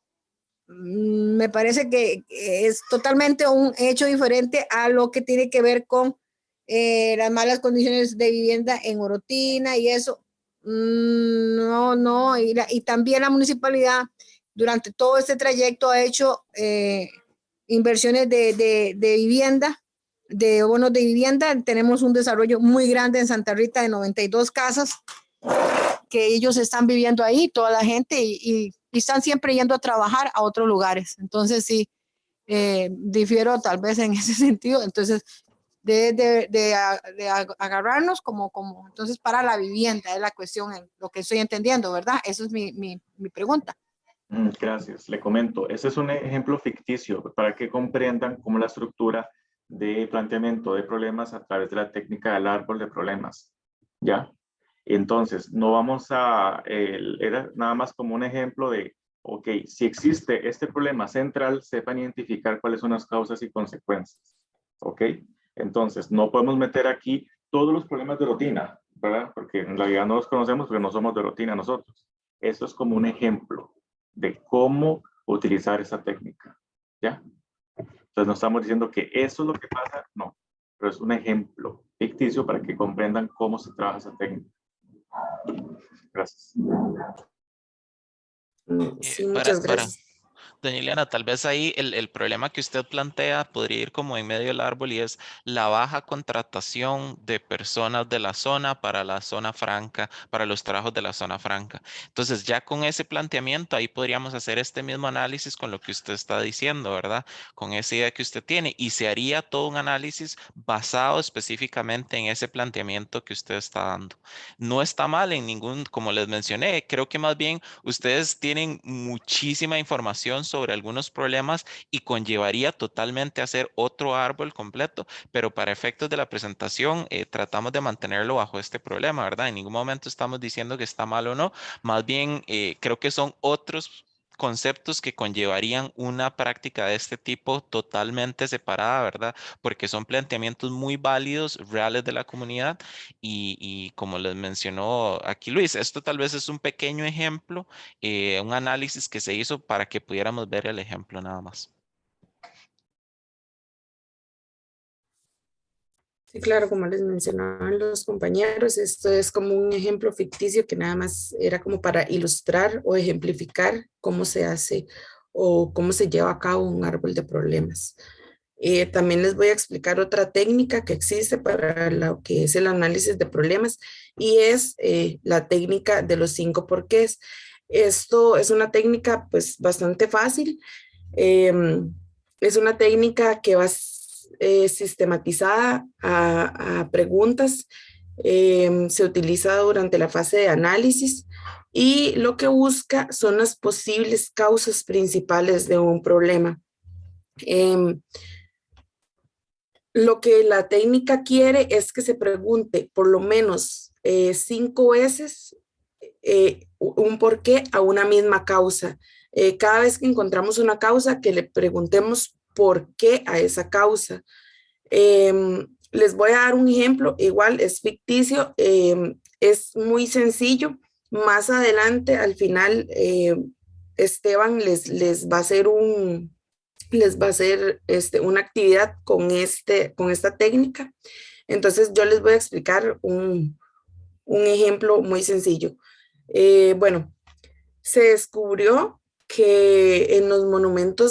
me parece que es totalmente un hecho diferente a lo que tiene que ver con las malas condiciones de vivienda en Orotina y eso. No, y también la municipalidad durante todo este trayecto ha hecho inversiones de vivienda, de bonos de vivienda. Tenemos un desarrollo muy grande en Santa Rita de 92 casas que ellos están viviendo ahí, toda la gente, y están siempre yendo a trabajar a otros lugares. Entonces sí, difiero tal vez en ese sentido. Entonces de agarrarnos como entonces para la vivienda es la cuestión, en lo que estoy entendiendo, ¿verdad? Eso es mi pregunta. Gracias. Le comento, ese es un ejemplo ficticio para que comprendan cómo la estructura de planteamiento de problemas a través de la técnica del árbol de problemas. ¿Ya? Entonces, no vamos era nada más como un ejemplo de, ok, si existe este problema central, sepan identificar cuáles son las causas y consecuencias. ¿Ok? Entonces, no podemos meter aquí todos los problemas de rutina, ¿verdad? Porque en realidad no los conocemos porque no somos de rutina nosotros. Eso es como un ejemplo de cómo utilizar esa técnica, ¿ya? Entonces no estamos diciendo que eso es lo que pasa, no, pero es un ejemplo ficticio para que comprendan cómo se trabaja esa técnica. Gracias. Sí, muchas gracias. Doña Ileana, tal vez ahí el problema que usted plantea podría ir como en medio del árbol y es la baja contratación de personas de la zona para la zona franca, para los trabajos de la zona franca. Entonces, ya con ese planteamiento, ahí podríamos hacer este mismo análisis con lo que usted está diciendo, ¿verdad? Con esa idea que usted tiene, y se haría todo un análisis basado específicamente en ese planteamiento que usted está dando. No está mal en ningún, como les mencioné, creo que más bien ustedes tienen muchísima información sobre algunos problemas y conllevaría totalmente hacer otro árbol completo, pero para efectos de la presentación tratamos de mantenerlo bajo este problema, ¿verdad? En ningún momento estamos diciendo que está mal o no, más bien creo que son otros conceptos que conllevarían una práctica de este tipo totalmente separada, ¿verdad? Porque son planteamientos muy válidos, reales de la comunidad y como les mencionó aquí Luis, esto tal vez es un pequeño ejemplo, un análisis que se hizo para que pudiéramos ver el ejemplo nada más. Sí, claro, como les mencionaban los compañeros, esto es como un ejemplo ficticio que nada más era como para ilustrar o ejemplificar cómo se hace o cómo se lleva a cabo un árbol de problemas. También les voy a explicar otra técnica que existe para lo que es el análisis de problemas y es la técnica de los 5 porqués. Esto es una técnica pues bastante fácil. Es una técnica que va sistematizada a preguntas. Se utiliza durante la fase de análisis y lo que busca son las posibles causas principales de un problema. Lo que la técnica quiere es que se pregunte por lo menos 5 veces un porqué a una misma causa. Cada vez que encontramos una causa, que le preguntemos por qué a esa causa. Les voy a dar un ejemplo, igual es ficticio, es muy sencillo. Más adelante, al final, Esteban les va a hacer una actividad con esta técnica. Entonces yo les voy a explicar un ejemplo muy sencillo. Bueno, se descubrió que en el monumento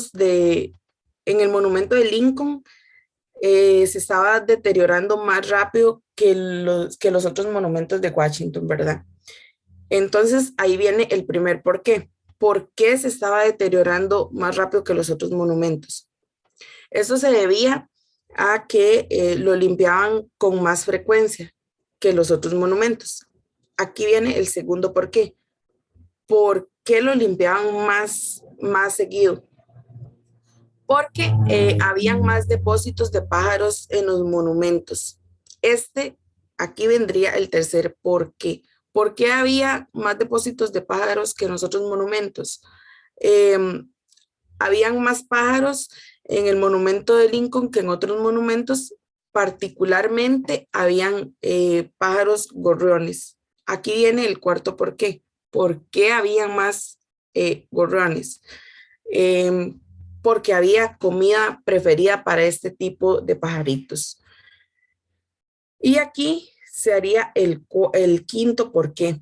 de Lincoln se estaba deteriorando más rápido que los otros monumentos de Washington, ¿verdad? Entonces ahí viene el primer porqué. ¿Por qué se estaba deteriorando más rápido que los otros monumentos? Eso se debía a que lo limpiaban con más frecuencia que los otros monumentos. Aquí viene el segundo por qué. ¿Por qué lo limpiaban más seguido? Porque habían más depósitos de pájaros en los monumentos. Aquí vendría el tercer por qué. ¿Por qué había más depósitos de pájaros que en los otros monumentos? Habían más pájaros en el monumento de Lincoln que en otros monumentos, particularmente habían pájaros gorriones. Aquí viene el cuarto por qué. ¿Por qué habían más gorriones? Porque había comida preferida para este tipo de pajaritos. Y aquí se haría el quinto por qué.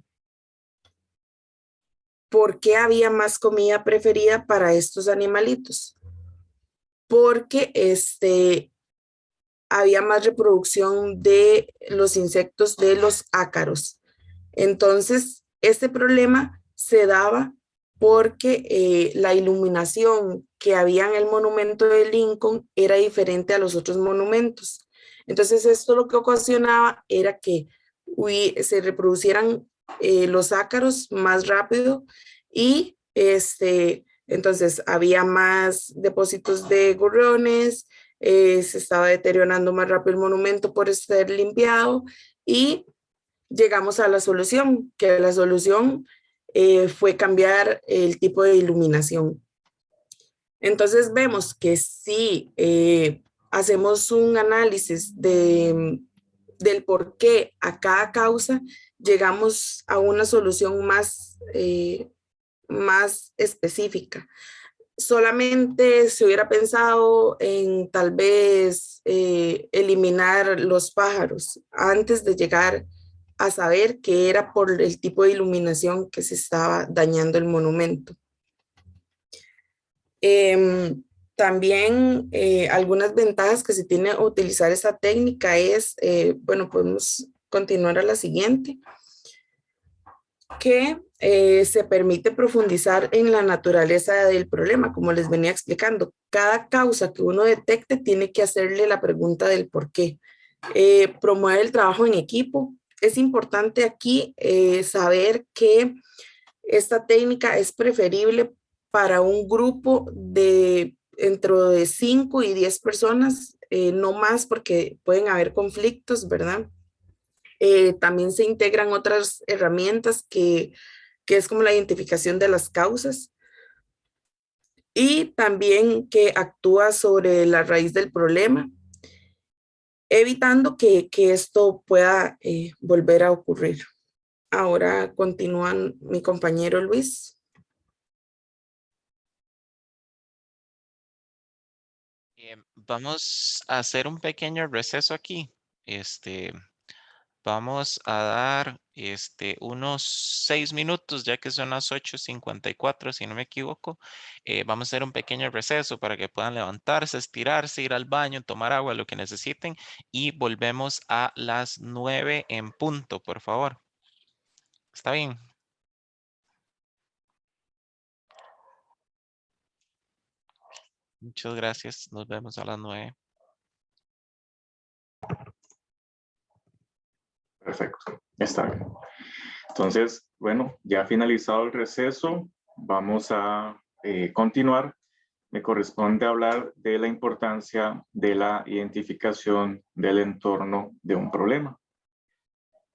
¿Por qué había más comida preferida para estos animalitos? Porque había más reproducción de los insectos de los ácaros. Entonces, este problema se daba porque la iluminación que había en el monumento de Lincoln era diferente a los otros monumentos. Entonces, esto lo que ocasionaba era que se reproducieran los ácaros más rápido y entonces había más depósitos de gorriones, se estaba deteriorando más rápido el monumento por ser limpiado y llegamos a la solución, que la solución fue cambiar el tipo de iluminación. Entonces vemos que si hacemos un análisis del por qué a cada causa, llegamos a una solución más específica. Solamente se hubiera pensado en tal vez eliminar los pájaros antes de llegar a saber que era por el tipo de iluminación que se estaba dañando el monumento. También algunas ventajas que se tiene a utilizar esta técnica es, bueno, podemos continuar a la siguiente, que se permite profundizar en la naturaleza del problema, como les venía explicando. Cada causa que uno detecte tiene que hacerle la pregunta del por qué. Promueve el trabajo en equipo. Es importante aquí saber que esta técnica es preferible para un grupo de entre 5 y 10 personas, no más porque pueden haber conflictos, ¿verdad? También se integran otras herramientas que es como la identificación de las causas y también que actúa sobre la raíz del problema, evitando que esto pueda volver a ocurrir. Ahora continúa mi compañero Luis. Vamos a hacer un pequeño receso aquí. Vamos a dar unos 6 minutos, ya que son las 8:54, si no me equivoco. Vamos a hacer un pequeño receso para que puedan levantarse, estirarse, ir al baño, tomar agua, lo que necesiten. Y volvemos a las 9 en punto, por favor. ¿Está bien? Muchas gracias. Nos vemos a las 9. Perfecto, está bien. Entonces, bueno, ya finalizado el receso, vamos a continuar. Me corresponde hablar de la importancia de la identificación del entorno de un problema.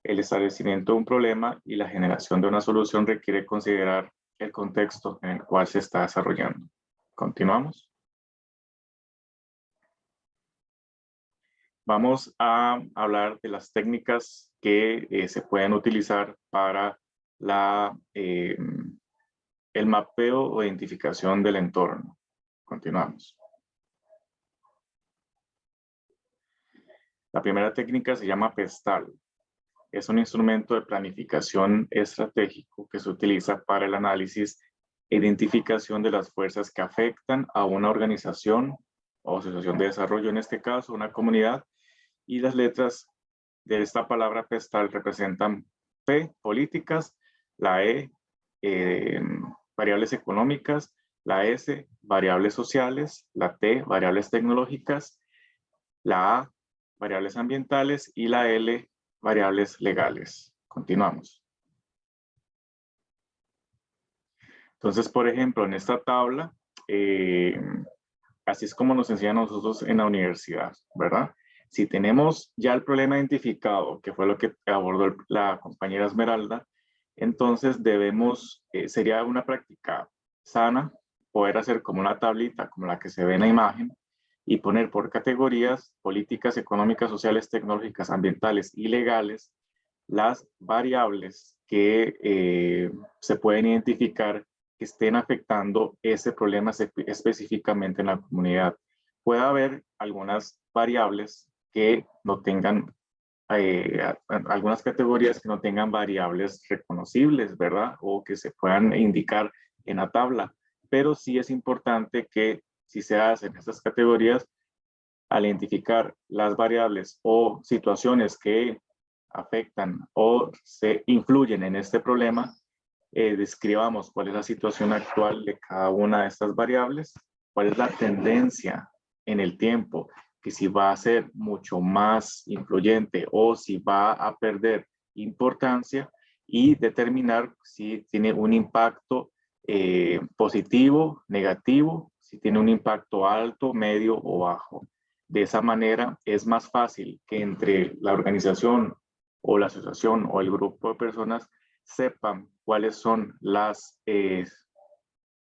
El establecimiento de un problema y la generación de una solución requiere considerar el contexto en el cual se está desarrollando. Continuamos. Vamos a hablar de las técnicas que se pueden utilizar para el mapeo o identificación del entorno. Continuamos. La primera técnica se llama PESTAL. Es un instrumento de planificación estratégico que se utiliza para el análisis e identificación de las fuerzas que afectan a una organización o asociación de desarrollo, en este caso una comunidad, y las letras de esta palabra PESTAL representan P, políticas, la E, variables económicas, la S, variables sociales, la T, variables tecnológicas, La A, variables ambientales, y la L, variables legales. Continuamos. Entonces, por ejemplo, en esta tabla, así es como nos enseñan a nosotros en la universidad, ¿verdad? Si tenemos ya el problema identificado, que fue lo que abordó la compañera Esmeralda, entonces sería una práctica sana poder hacer como una tablita, como la que se ve en la imagen, y poner por categorías políticas económicas, sociales, tecnológicas, ambientales y legales las variables que se pueden identificar que estén afectando ese problema específicamente en la comunidad. Puede haber algunas variables que no tengan, algunas categorías que no tengan variables reconocibles, ¿verdad? O que se puedan indicar en la tabla. Pero sí es importante que si se hacen estas categorías, al identificar las variables o situaciones que afectan o se influyen en este problema, describamos cuál es la situación actual de cada una de estas variables, cuál es la tendencia en el tiempo, que si va a ser mucho más influyente o si va a perder importancia, y determinar si tiene un impacto positivo, negativo, si tiene un impacto alto, medio o bajo. De esa manera es más fácil que entre la organización o la asociación o el grupo de personas sepan cuáles son las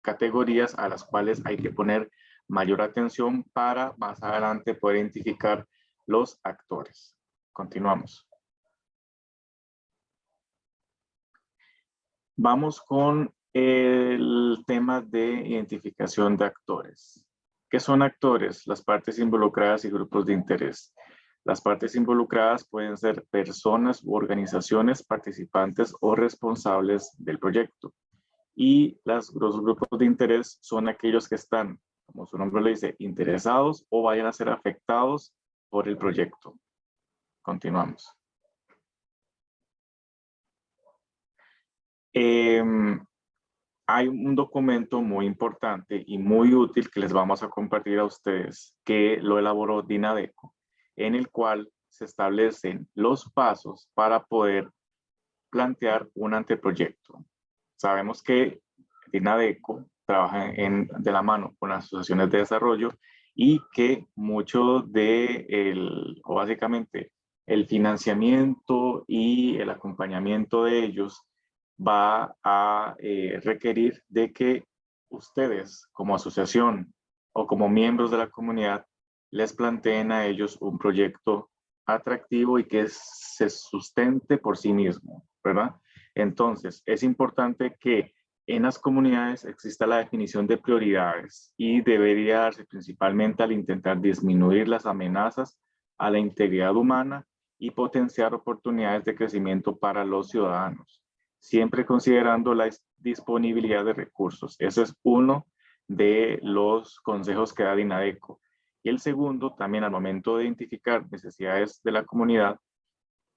categorías a las cuales hay que poner mayor atención para más adelante poder identificar los actores. Continuamos. Vamos con el tema de identificación de actores. ¿Qué son actores? Las partes involucradas y grupos de interés. Las partes involucradas pueden ser personas u organizaciones participantes o responsables del proyecto. Y los grupos de interés son aquellos que están, como su nombre le dice, interesados o vayan a ser afectados por el proyecto. Continuamos. Hay un documento muy importante y muy útil que les vamos a compartir a ustedes, que lo elaboró Dinadeco, en el cual se establecen los pasos para poder plantear un anteproyecto. Sabemos que Dinadeco trabaja de la mano con las asociaciones de desarrollo y que mucho o básicamente el financiamiento y el acompañamiento de ellos va a requerir de que ustedes como asociación o como miembros de la comunidad les planteen a ellos un proyecto atractivo y que se sustente por sí mismo, ¿verdad? Entonces, es importante que en las comunidades exista la definición de prioridades y debería darse principalmente al intentar disminuir las amenazas a la integridad humana y potenciar oportunidades de crecimiento para los ciudadanos, siempre considerando la disponibilidad de recursos. Ese es uno de los consejos que da Dinadeco. Y el segundo, también al momento de identificar necesidades de la comunidad,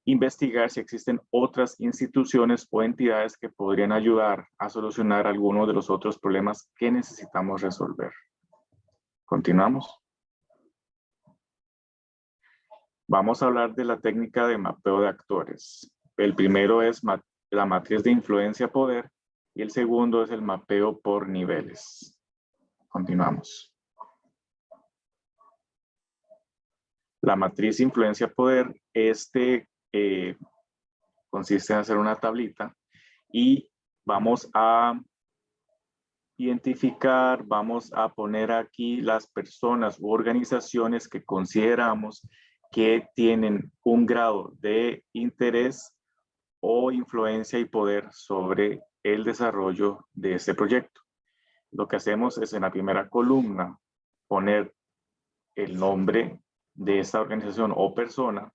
investigar si existen otras instituciones o entidades que podrían ayudar a solucionar algunos de los otros problemas que necesitamos resolver. Continuamos. Vamos a hablar de la técnica de mapeo de actores. El primero es la matriz de influencia-poder y el segundo es el mapeo por niveles. Continuamos. La matriz influencia-poder, consiste en hacer una tablita y vamos a identificar, vamos a poner aquí las personas u organizaciones que consideramos que tienen un grado de interés o influencia y poder sobre el desarrollo de este proyecto. Lo que hacemos es en la primera columna poner el nombre de esta organización o persona.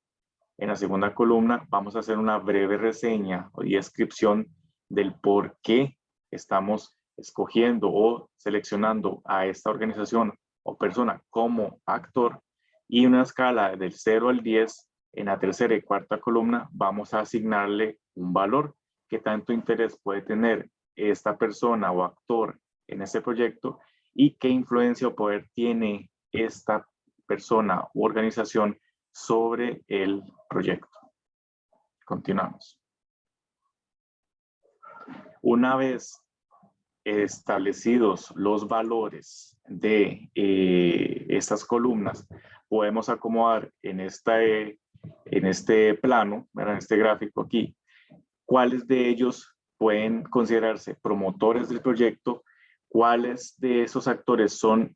En la segunda columna vamos a hacer una breve reseña y descripción del por qué estamos escogiendo o seleccionando a esta organización o persona como actor, y una escala del 0 al 10, en la tercera y cuarta columna vamos a asignarle un valor. ¿Qué tanto interés puede tener esta persona o actor en este proyecto y qué influencia o poder tiene esta persona u organización sobre el proyecto. Continuamos. Una vez establecidos los valores de estas columnas, podemos acomodar en este plano, ¿verdad? En este gráfico aquí, cuáles de ellos pueden considerarse promotores del proyecto, cuáles de esos actores son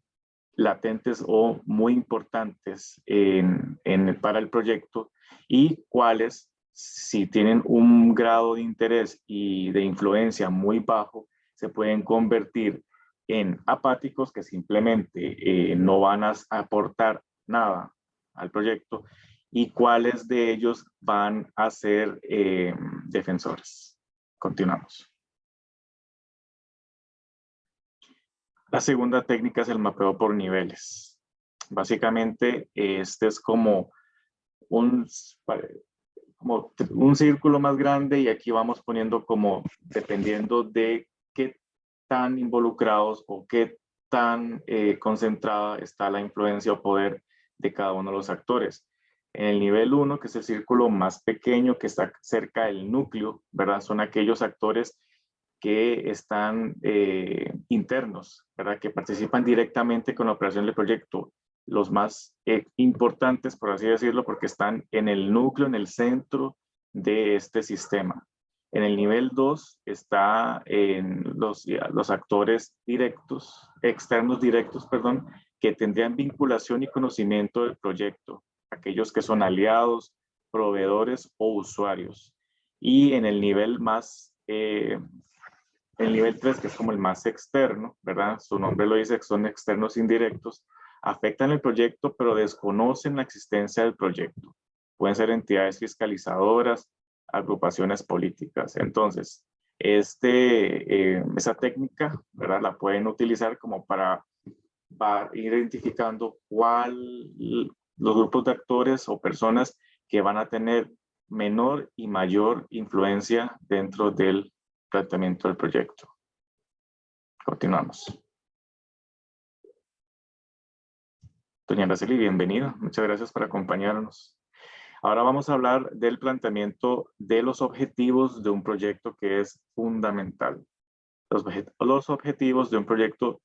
latentes o muy importantes para el proyecto y cuáles, si tienen un grado de interés y de influencia muy bajo, se pueden convertir en apáticos que simplemente no van a aportar nada al proyecto y cuáles de ellos van a ser defensores. Continuamos. La segunda técnica es el mapeo por niveles. Básicamente, este es como un círculo más grande y aquí vamos poniendo como dependiendo de qué tan involucrados o qué tan concentrada está la influencia o poder de cada uno de los actores. En el nivel 1, que es el círculo más pequeño que está cerca del núcleo, ¿verdad? Son aquellos actores que están internos, ¿verdad? Que participan directamente con la operación del proyecto. Los más importantes, por así decirlo, porque están en el núcleo, en el centro de este sistema. En el nivel 2 está en los actores directos, externos directos, perdón, que tendrían vinculación y conocimiento del proyecto, aquellos que son aliados, proveedores o usuarios. Y en el nivel más, el nivel 3, que es como el más externo, ¿verdad? Su nombre lo dice, son externos indirectos, afectan el proyecto, pero desconocen la existencia del proyecto. Pueden ser entidades fiscalizadoras, agrupaciones políticas. Entonces, esa técnica, ¿verdad? La pueden utilizar como para ir identificando los grupos de actores o personas que van a tener menor y mayor influencia dentro del planteamiento del proyecto. Continuamos. Doña Araceli, bienvenida. Muchas gracias por acompañarnos. Ahora vamos a hablar del planteamiento de los objetivos de un proyecto que es fundamental. Los objetivos de un proyecto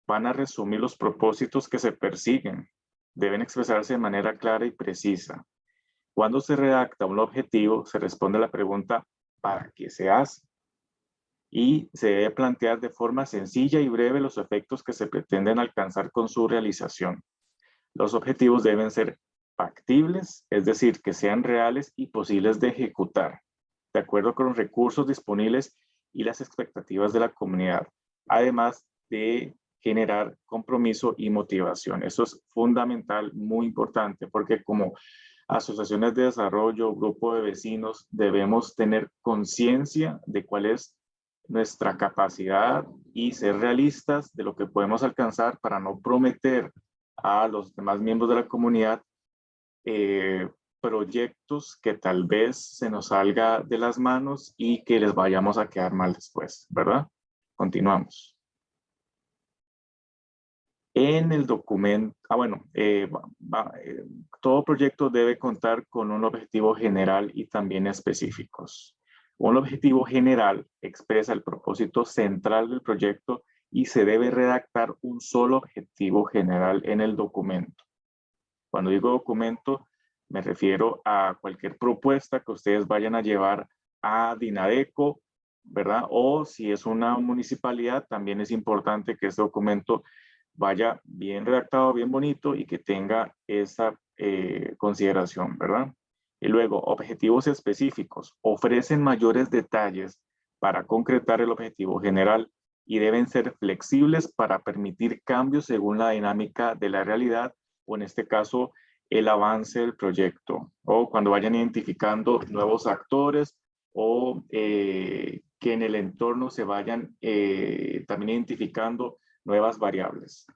van a resumir los propósitos que se persiguen. Deben expresarse de manera clara y precisa. Cuando se redacta un objetivo, se responde a la pregunta ¿para qué se hace? Y se debe plantear de forma sencilla y breve los efectos que se pretenden alcanzar con su realización. Los objetivos deben ser factibles, es decir, que sean reales y posibles de ejecutar, de acuerdo con los recursos disponibles y las expectativas de la comunidad, además de generar compromiso y motivación. Eso es fundamental, muy importante, porque como asociaciones de desarrollo, grupo de vecinos, debemos tener conciencia de cuál es nuestra capacidad y ser realistas de lo que podemos alcanzar para no prometer a los demás miembros de la comunidad proyectos que tal vez se nos salga de las manos y que les vayamos a quedar mal después, ¿verdad? Continuamos. En el documento, todo proyecto debe contar con un objetivo general y también específicos. Un objetivo general expresa el propósito central del proyecto y se debe redactar un solo objetivo general en el documento. Cuando digo documento, me refiero a cualquier propuesta que ustedes vayan a llevar a Dinadeco, ¿verdad? O si es una municipalidad, también es importante que este documento vaya bien redactado, bien bonito y que tenga esa consideración, ¿verdad? Y luego, objetivos específicos ofrecen mayores detalles para concretar el objetivo general y deben ser flexibles para permitir cambios según la dinámica de la realidad o en este caso el avance del proyecto o cuando vayan identificando nuevos actores o que en el entorno se vayan también identificando nuevas variables.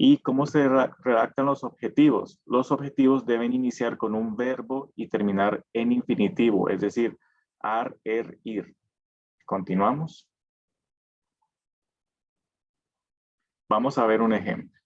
¿Y cómo se redactan los objetivos? Los objetivos deben iniciar con un verbo y terminar en infinitivo, es decir, ar, ir. Continuamos. Vamos a ver un ejemplo.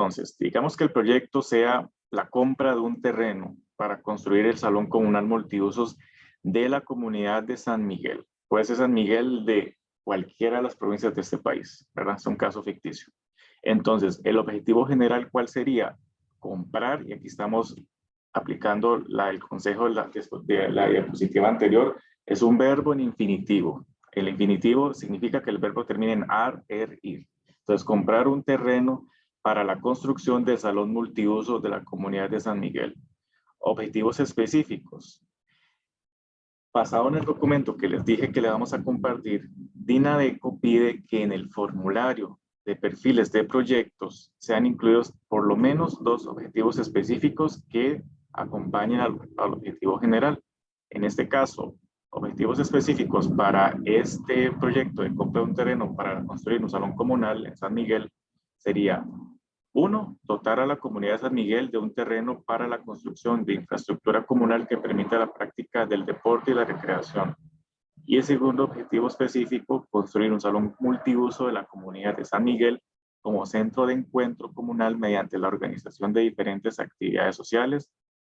Entonces, digamos que el proyecto sea la compra de un terreno para construir el salón comunal multiusos de la comunidad de San Miguel. Puede ser San Miguel de cualquiera de las provincias de este país, ¿verdad? Es un caso ficticio. Entonces, el objetivo general, ¿cuál sería? Comprar, y aquí estamos aplicando el consejo de la diapositiva anterior, es un verbo en infinitivo. El infinitivo significa que el verbo termina en ar, ir. Entonces, comprar un terreno para la construcción del salón multiuso de la comunidad de San Miguel. Objetivos específicos. Basado en el documento que les dije que le vamos a compartir, DINADECO pide que en el formulario de perfiles de proyectos sean incluidos por lo menos 2 objetivos específicos que acompañen al objetivo general. En este caso, objetivos específicos para este proyecto de compra de un terreno para construir un salón comunal en San Miguel sería: 1. Dotar a la comunidad de San Miguel de un terreno para la construcción de infraestructura comunal que permita la práctica del deporte y la recreación. Y el segundo objetivo específico, construir un salón multiuso de la comunidad de San Miguel como centro de encuentro comunal mediante la organización de diferentes actividades sociales,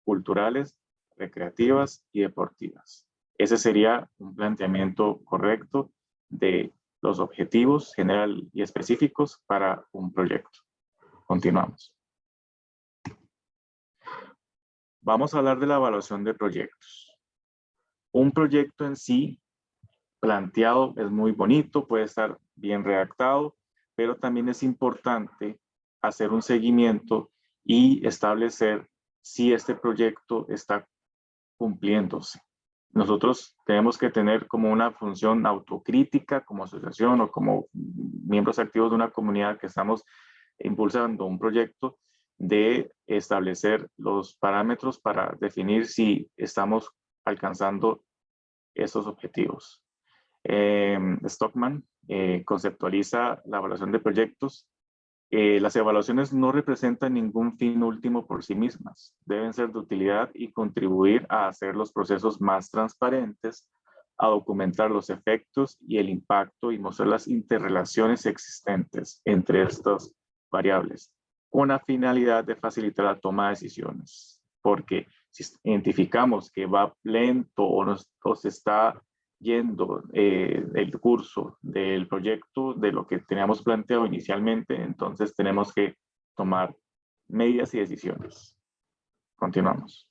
culturales, recreativas y deportivas. Ese sería un planteamiento correcto de los objetivos general y específicos para un proyecto. Continuamos. Vamos a hablar de la evaluación de proyectos. Un proyecto en sí, planteado, es muy bonito, puede estar bien redactado, pero también es importante hacer un seguimiento y establecer si este proyecto está cumpliéndose. Nosotros tenemos que tener como una función autocrítica como asociación o como miembros activos de una comunidad que estamos impulsando un proyecto, de establecer los parámetros para definir si estamos alcanzando esos objetivos. Stockman conceptualiza la evaluación de proyectos. Las evaluaciones no representan ningún fin último por sí mismas. Deben ser de utilidad y contribuir a hacer los procesos más transparentes, a documentar los efectos y el impacto y mostrar las interrelaciones existentes entre estos variables, con la finalidad de facilitar la toma de decisiones. Porque si identificamos que va lento o nos está yendo el curso del proyecto de lo que teníamos planteado inicialmente, entonces tenemos que tomar medidas y decisiones. Continuamos.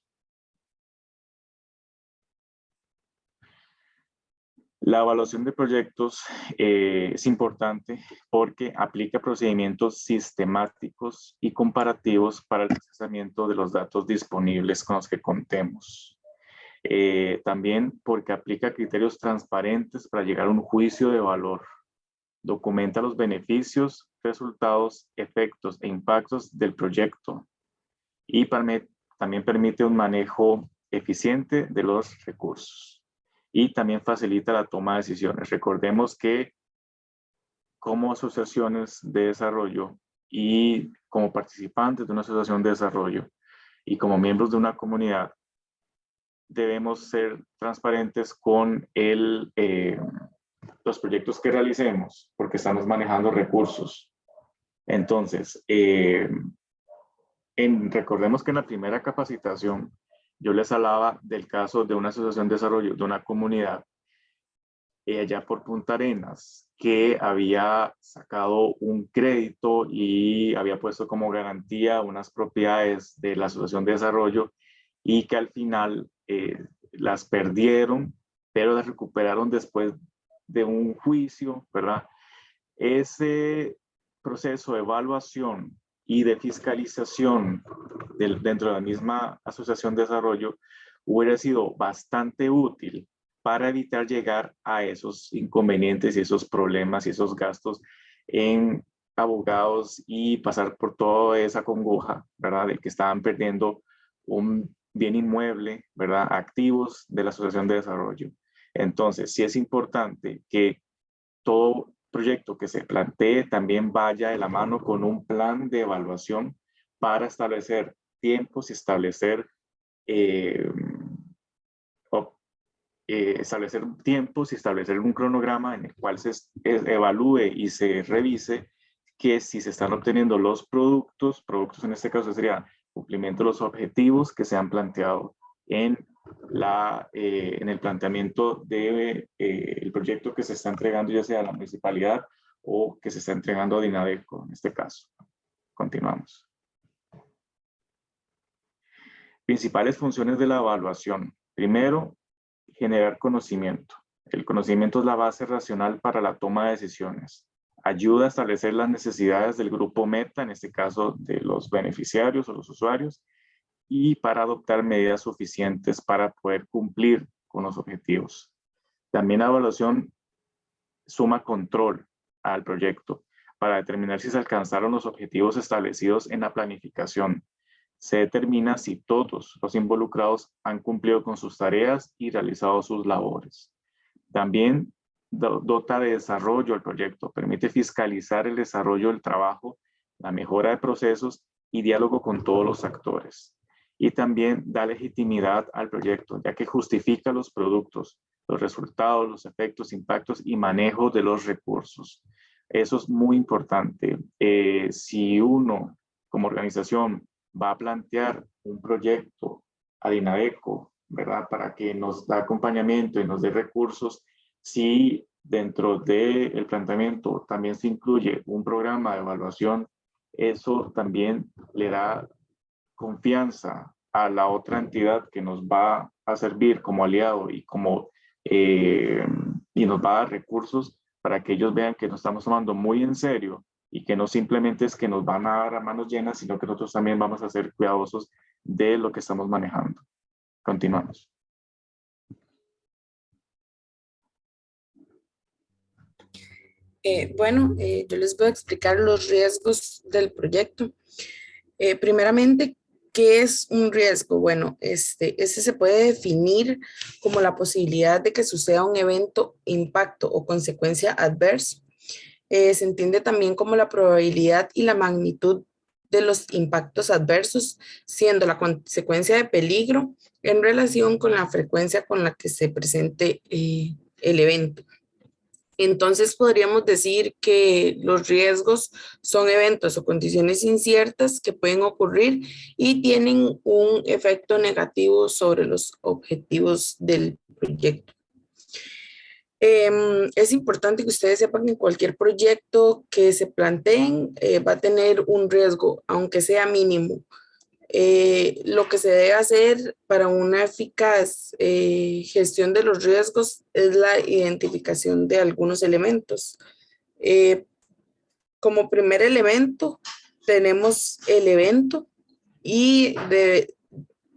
La evaluación de proyectos es importante porque aplica procedimientos sistemáticos y comparativos para el procesamiento de los datos disponibles con los que contemos. También porque aplica criterios transparentes para llegar a un juicio de valor. Documenta los beneficios, resultados, efectos e impactos del proyecto. Y también permite un manejo eficiente de los recursos. Y también facilita la toma de decisiones. Recordemos que como asociaciones de desarrollo y como participantes de una asociación de desarrollo y como miembros de una comunidad, debemos ser transparentes con los proyectos que realicemos, porque estamos manejando recursos. Entonces, recordemos que en la primera capacitación yo les hablaba del caso de una asociación de desarrollo de una comunidad allá por Punta Arenas, que había sacado un crédito y había puesto como garantía unas propiedades de la asociación de desarrollo y que al final las perdieron, pero las recuperaron después de un juicio, ¿verdad? Ese proceso de evaluación y de fiscalización dentro de la misma asociación de desarrollo hubiera sido bastante útil para evitar llegar a esos inconvenientes y esos problemas y esos gastos en abogados y pasar por toda esa congoja, ¿verdad? De que estaban perdiendo un bien inmueble, ¿verdad? Activos de la asociación de desarrollo. Entonces, sí es importante que todo proyecto que se plantee también vaya de la mano con un plan de evaluación para establecer tiempos y establecer un cronograma en el cual se evalúe y se revise que si se están obteniendo los productos en este caso sería cumplimiento de los objetivos que se han planteado en el planteamiento del el proyecto que se está entregando ya sea a la municipalidad o que se está entregando a Dinadeco en este caso. Continuamos. Principales funciones de la evaluación. Primero, generar conocimiento. El conocimiento es la base racional para la toma de decisiones. Ayuda a establecer las necesidades del grupo meta, en este caso de los beneficiarios o los usuarios, y para adoptar medidas suficientes para poder cumplir con los objetivos. También la evaluación suma control al proyecto para determinar si se alcanzaron los objetivos establecidos en la planificación. Se determina si todos los involucrados han cumplido con sus tareas y realizado sus labores. También dota de desarrollo al proyecto, permite fiscalizar el desarrollo del trabajo, la mejora de procesos y diálogo con todos los actores. Y también da legitimidad al proyecto, ya que justifica los productos, los resultados, los efectos, impactos y manejo de los recursos. Eso es muy importante. Si uno, como organización, va a plantear un proyecto a Dinadeco, ¿verdad? Para que nos da acompañamiento y nos dé recursos, si dentro del planteamiento también se incluye un programa de evaluación, eso también le da confianza a la otra entidad que nos va a servir como aliado y nos va a dar recursos para que ellos vean que nos estamos tomando muy en serio y que no simplemente es que nos van a dar a manos llenas, sino que nosotros también vamos a ser cuidadosos de lo que estamos manejando. Continuamos. Yo les voy a explicar los riesgos del proyecto. Primeramente, ¿qué es un riesgo? Bueno, este se puede definir como la posibilidad de que suceda un evento, impacto o consecuencia adversa. Se entiende también como la probabilidad y la magnitud de los impactos adversos, siendo la consecuencia de peligro en relación con la frecuencia con la que se presente el evento. Entonces podríamos decir que los riesgos son eventos o condiciones inciertas que pueden ocurrir y tienen un efecto negativo sobre los objetivos del proyecto. Es importante que ustedes sepan que cualquier proyecto que se planteen va a tener un riesgo, aunque sea mínimo. Lo que se debe hacer para una eficaz gestión de los riesgos es la identificación de algunos elementos. Como primer elemento tenemos el evento y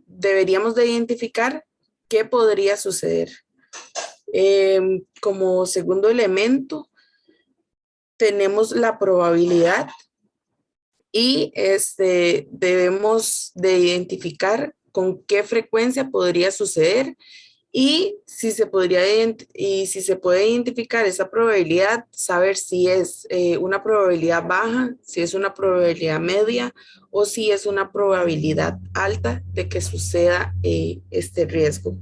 deberíamos de identificar qué podría suceder. Como segundo elemento tenemos la probabilidad y debemos de identificar con qué frecuencia podría suceder y si se puede identificar esa probabilidad, saber si es una probabilidad baja, si es una probabilidad media o si es una probabilidad alta de que suceda este riesgo.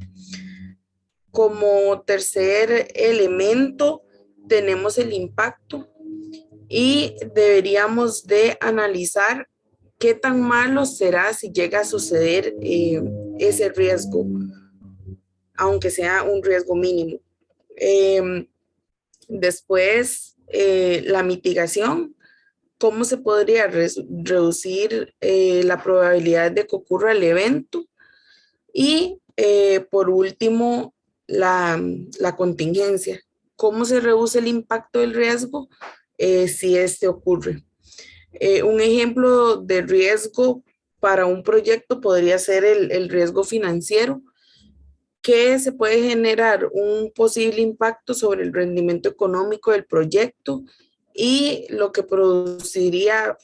Como tercer elemento tenemos el impacto y deberíamos de analizar qué tan malo será si llega a suceder ese riesgo, aunque sea un riesgo mínimo. Después, la mitigación, cómo se podría reducir la probabilidad de que ocurra el evento. Y por último, la contingencia, cómo se reduce el impacto del riesgo si este ocurre. Un ejemplo de riesgo para un proyecto podría ser el riesgo financiero, que se puede generar un posible impacto sobre el rendimiento económico del proyecto y lo que produciría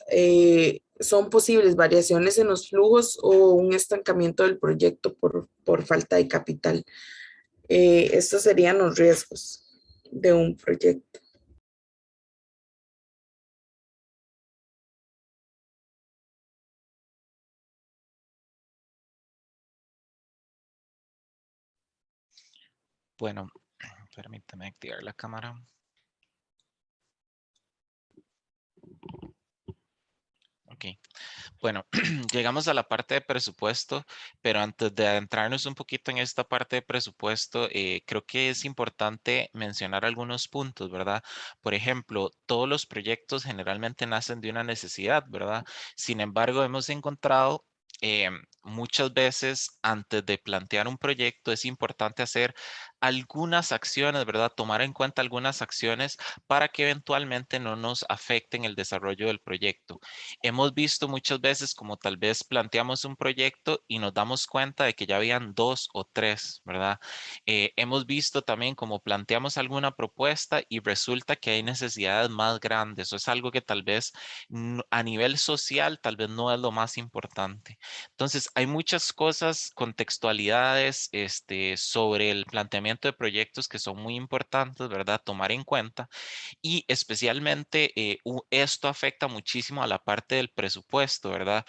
son posibles variaciones en los flujos o un estancamiento del proyecto por falta de capital. Estos serían los riesgos de un proyecto. Bueno, permítame activar la cámara. Ok. Bueno, llegamos a la parte de presupuesto, pero antes de adentrarnos un poquito en esta parte de presupuesto, creo que es importante mencionar algunos puntos, ¿verdad? Por ejemplo, todos los proyectos generalmente nacen de una necesidad, ¿verdad? Sin embargo, hemos encontrado muchas veces antes de plantear un proyecto es importante hacer algunas acciones, ¿verdad? Tomar en cuenta algunas acciones para que eventualmente no nos afecten el desarrollo del proyecto. Hemos visto muchas veces como tal vez planteamos un proyecto y nos damos cuenta de que ya habían 2 o 3, ¿verdad? Hemos visto también como planteamos alguna propuesta y resulta que hay necesidades más grandes. Eso es algo que tal vez a nivel social tal vez no es lo más importante. Entonces, hay muchas cosas, contextualidades sobre el planteamiento de proyectos que son muy importantes, ¿verdad? Tomar en cuenta. Y especialmente esto afecta muchísimo a la parte del presupuesto, ¿verdad?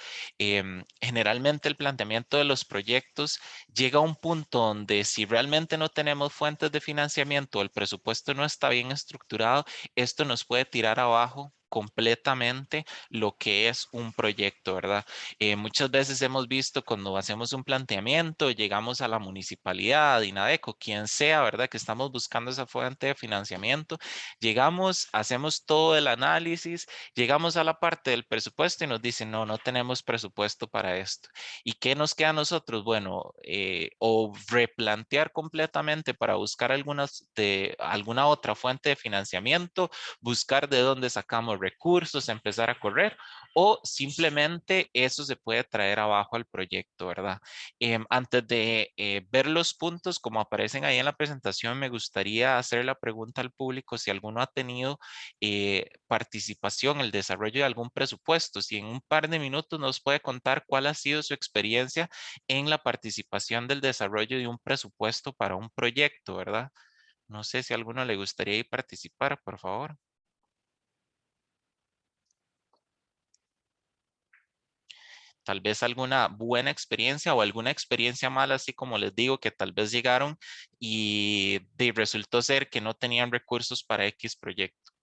Generalmente el planteamiento de los proyectos llega a un punto donde si realmente no tenemos fuentes de financiamiento, el presupuesto no está bien estructurado, esto nos puede tirar abajo completamente lo que es un proyecto, ¿verdad? Muchas veces hemos visto cuando hacemos un planteamiento, llegamos a la municipalidad, INADECO, quien sea, ¿verdad? Que estamos buscando esa fuente de financiamiento. Llegamos, hacemos todo el análisis, llegamos a la parte del presupuesto y nos dicen, no, no tenemos presupuesto para esto. ¿Y qué nos queda a nosotros? Bueno, o replantear completamente para buscar alguna otra fuente de financiamiento, buscar de dónde sacamos recursos, empezar a correr, o simplemente eso se puede traer abajo al proyecto, ¿verdad? Antes de ver los puntos como aparecen ahí en la presentación, me gustaría hacer la pregunta al público si alguno ha tenido participación en el desarrollo de algún presupuesto. Si en un par de minutos nos puede contar cuál ha sido su experiencia en la participación del desarrollo de un presupuesto para un proyecto, ¿verdad? No sé si a alguno le gustaría ir participar, por favor. Tal vez alguna buena experiencia o alguna experiencia mala, así como les digo, que tal vez llegaron y resultó ser que no tenían recursos para X proyecto.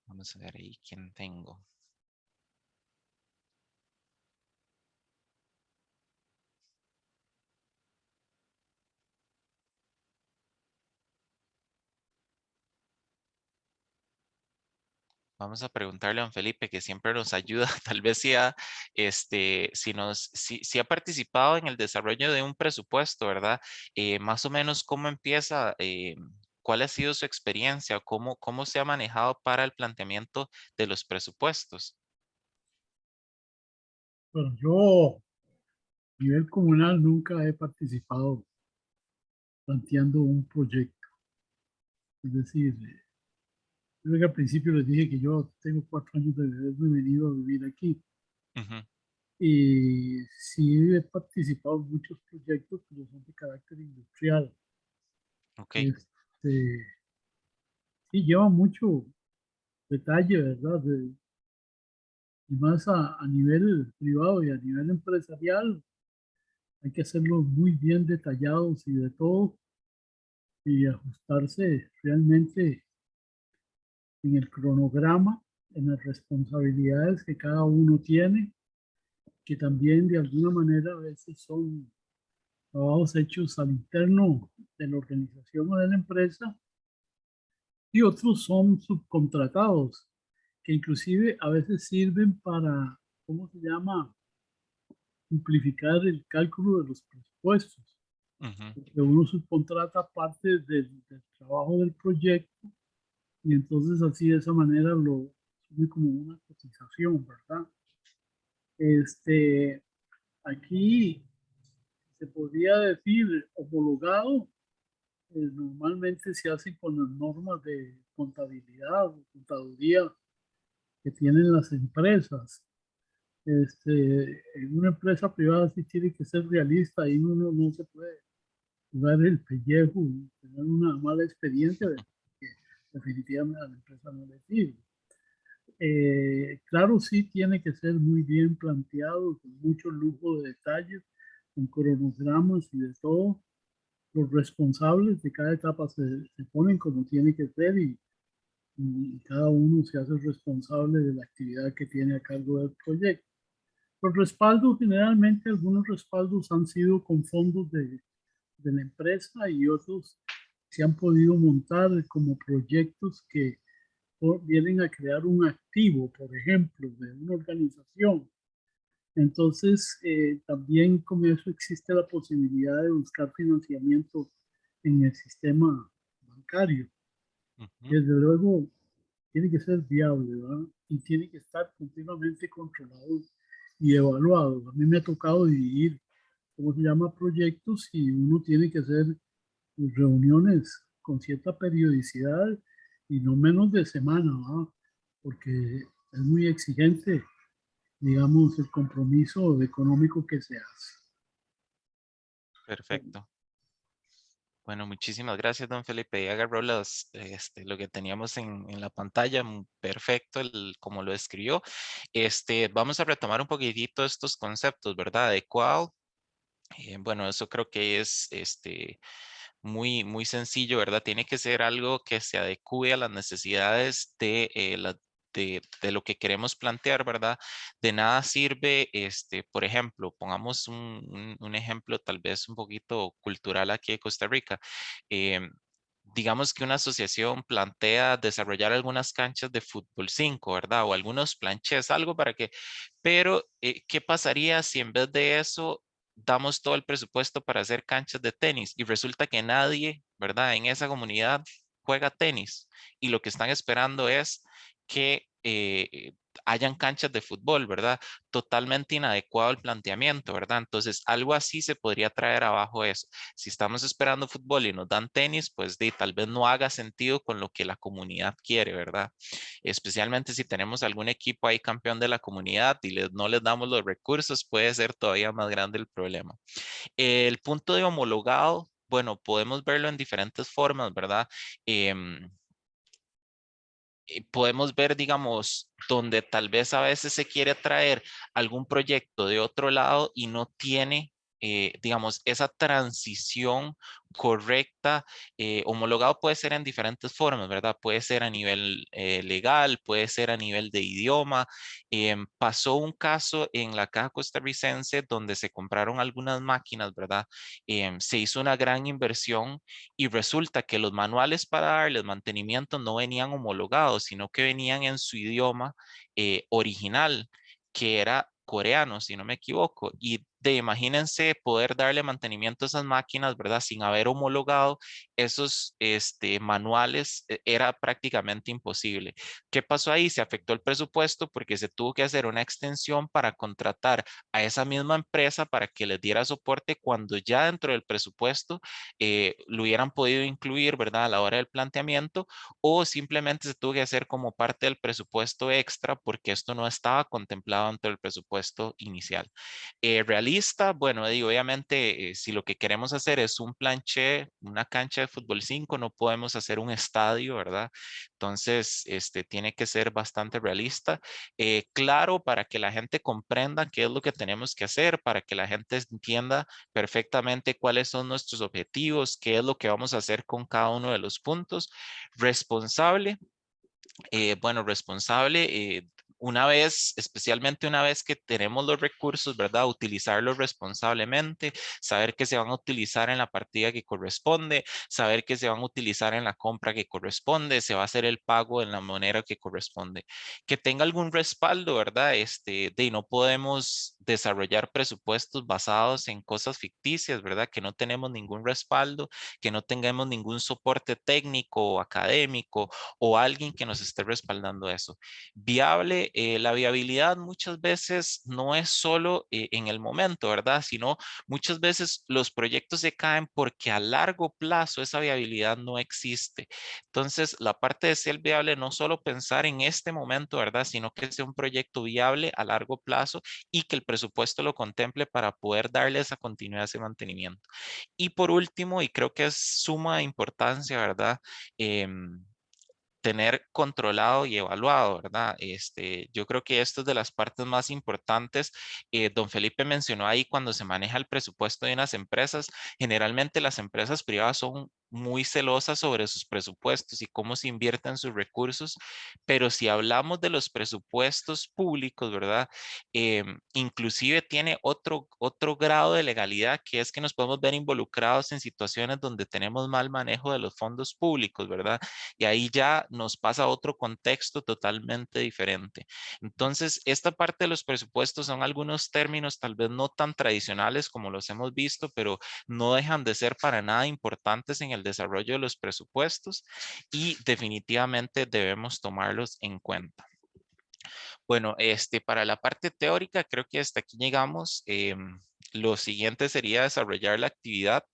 Vamos a ver ahí quién tengo. Vamos a preguntarle a don Felipe, que siempre nos ayuda, tal vez si ha participado en el desarrollo de un presupuesto, ¿verdad? Más o menos cómo empieza, cuál ha sido su experiencia, cómo se ha manejado para el planteamiento de los presupuestos. Bueno, yo a nivel comunal nunca he participado planteando un proyecto. Es decir, creo que al principio les dije que yo tengo 4 años de haberme venido a vivir aquí. Ujú. Y sí he participado en muchos proyectos, pero son de carácter industrial. Ok. Sí, lleva mucho detalle, ¿verdad? Y más a nivel privado y a nivel empresarial, hay que hacerlo muy bien detallados y de todo, y ajustarse realmente en el cronograma, en las responsabilidades que cada uno tiene, que también de alguna manera a veces son trabajos hechos al interno de la organización o de la empresa, y otros son subcontratados, que inclusive a veces sirven para, ¿cómo se llama?, simplificar el cálculo de los presupuestos. Ujú. Que uno subcontrata parte del trabajo del proyecto y entonces así de esa manera lo asume como una cotización, ¿verdad? Aquí se podría decir homologado, normalmente se hace con las normas de contabilidad o contaduría que tienen las empresas. En una empresa privada sí tiene que ser realista y uno no se puede jugar el pellejo y tener una mala experiencia que definitivamente a la empresa no le sirve. Claro, sí tiene que ser muy bien planteado, con mucho lujo de detalles, con cronogramas y de todo, los responsables de cada etapa se ponen como tiene que ser y cada uno se hace responsable de la actividad que tiene a cargo del proyecto. Los respaldos, generalmente algunos respaldos han sido con fondos de la empresa y otros se han podido montar como proyectos que vienen a crear un activo, por ejemplo, de una organización. Entonces, también con eso existe la posibilidad de buscar financiamiento en el sistema bancario. Desde luego, tiene que ser viable, ¿verdad? Y tiene que estar continuamente controlado y evaluado. A mí me ha tocado dividir, ¿cómo se llama?, proyectos, y uno tiene que hacer reuniones con cierta periodicidad y no menos de semana, ¿verdad? Porque es muy exigente, digamos, el compromiso económico que se hace. Perfecto. Bueno, muchísimas gracias, don Felipe. Ya agarró lo que teníamos en la pantalla. Perfecto, como lo escribió. Vamos a retomar un poquitito estos conceptos, ¿verdad? Adecuado. Bueno, eso creo que es muy, muy sencillo, ¿verdad? Tiene que ser algo que se adecue a las necesidades de lo que queremos plantear, ¿verdad? De nada sirve, por ejemplo, pongamos un ejemplo tal vez un poquito cultural aquí de Costa Rica. Digamos que una asociación plantea desarrollar algunas canchas de fútbol 5, ¿verdad? O algunos planchés, algo para que, pero ¿qué pasaría si en vez de eso damos todo el presupuesto para hacer canchas de tenis y resulta que nadie, ¿verdad? En esa comunidad juega tenis y lo que están esperando es que hayan canchas de fútbol, ¿verdad? Totalmente inadecuado el planteamiento, ¿verdad? Entonces, algo así se podría traer abajo eso. Si estamos esperando fútbol y nos dan tenis, pues tal vez no haga sentido con lo que la comunidad quiere, ¿verdad? Especialmente si tenemos algún equipo ahí campeón de la comunidad y no les damos los recursos, puede ser todavía más grande el problema. El punto de homologado, bueno, podemos verlo en diferentes formas, ¿verdad? Podemos ver, digamos, donde tal vez a veces se quiere traer algún proyecto de otro lado y no tiene, digamos, esa transición correcta. Homologado puede ser en diferentes formas, ¿verdad? Puede ser a nivel legal, puede ser a nivel de idioma. Pasó un caso en la Caja Costarricense donde se compraron algunas máquinas, ¿verdad? Se hizo una gran inversión y resulta que los manuales para darles mantenimiento no venían homologados, sino que venían en su idioma original, que era coreano, si no me equivoco. Y imagínense poder darle mantenimiento a esas máquinas, ¿verdad? Sin haber homologado esos manuales, era prácticamente imposible. ¿Qué pasó ahí? Se afectó el presupuesto porque se tuvo que hacer una extensión para contratar a esa misma empresa para que les diera soporte cuando ya dentro del presupuesto lo hubieran podido incluir, ¿verdad? A la hora del planteamiento, o simplemente se tuvo que hacer como parte del presupuesto extra porque esto no estaba contemplado dentro del presupuesto inicial. Realista, bueno, obviamente si lo que queremos hacer es un planché, una cancha de fútbol 5, no podemos hacer un estadio, ¿verdad? Entonces, tiene que ser bastante realista. Claro, para que la gente comprenda qué es lo que tenemos que hacer, para que la gente entienda perfectamente cuáles son nuestros objetivos, qué es lo que vamos a hacer con cada uno de los puntos. Responsable, bueno, responsable, especialmente una vez que tenemos los recursos, ¿verdad? Utilizarlos responsablemente, saber que se van a utilizar en la partida que corresponde, saber que se van a utilizar en la compra que corresponde, se va a hacer el pago en la manera que corresponde. Que tenga algún respaldo, ¿verdad? No podemos desarrollar presupuestos basados en cosas ficticias, ¿verdad? Que no tenemos ningún respaldo, que no tengamos ningún soporte técnico o académico o alguien que nos esté respaldando eso. Viable, la viabilidad muchas veces no es solo en el momento, ¿verdad? Sino muchas veces los proyectos se caen porque a largo plazo esa viabilidad no existe. Entonces, la parte de ser viable no solo pensar en este momento, ¿verdad? Sino que sea un proyecto viable a largo plazo y que el presupuesto lo contemple para poder darle esa continuidad, ese mantenimiento. Y por último, y creo que es suma importancia, ¿verdad? tener controlado y evaluado, ¿verdad? Yo creo que esto es de las partes más importantes. Don Felipe mencionó ahí cuando se maneja el presupuesto de unas empresas, generalmente las empresas privadas son muy celosas sobre sus presupuestos y cómo se invierten sus recursos, pero si hablamos de los presupuestos públicos, ¿verdad? Inclusive tiene otro grado de legalidad, que es que nos podemos ver involucrados en situaciones donde tenemos mal manejo de los fondos públicos, ¿verdad? Y ahí ya nos pasa otro contexto totalmente diferente. Entonces, esta parte de los presupuestos son algunos términos tal vez no tan tradicionales como los hemos visto, pero no dejan de ser para nada importantes en el desarrollo de los presupuestos y definitivamente debemos tomarlos en cuenta. Bueno, para la parte teórica, creo que hasta aquí llegamos. Lo siguiente sería desarrollar la actividad.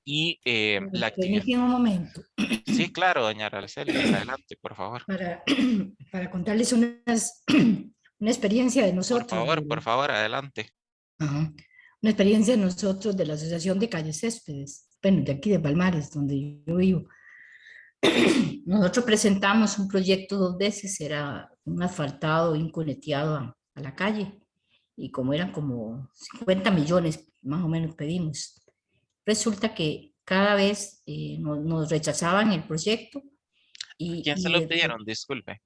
Y la actividad... Permíteme un momento. Sí, claro, doña Araceli, adelante, por favor. Para contarles una experiencia de nosotros. Por favor, adelante. Ajá. Una experiencia de nosotros de la Asociación de Calles Céspedes, bueno, de aquí de Palmares, donde yo vivo. Nosotros presentamos un proyecto 2 veces, era un asfaltado, un coneteado a la calle, y como eran como 50 millones, más o menos pedimos. Resulta que cada vez nos rechazaban el proyecto. ¿Quién se lo pidieron? Disculpe.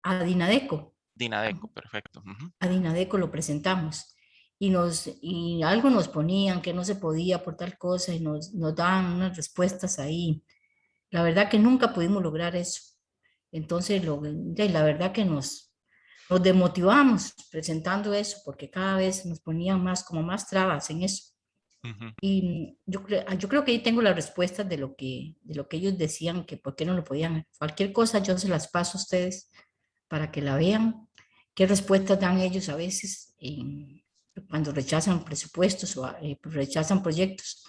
A Dinadeco. Dinadeco, perfecto. A Dinadeco lo presentamos. Y algo nos ponían que no se podía por tal cosa y nos daban unas respuestas ahí. La verdad que nunca pudimos lograr eso. Entonces, la verdad que nos desmotivamos presentando eso, porque cada vez nos ponían como más trabas en eso. Y yo creo que ahí tengo las respuestas de lo que ellos decían, que por qué no lo podían. Cualquier cosa yo se las paso a ustedes para que la vean, qué respuestas dan ellos a veces cuando rechazan presupuestos o rechazan proyectos.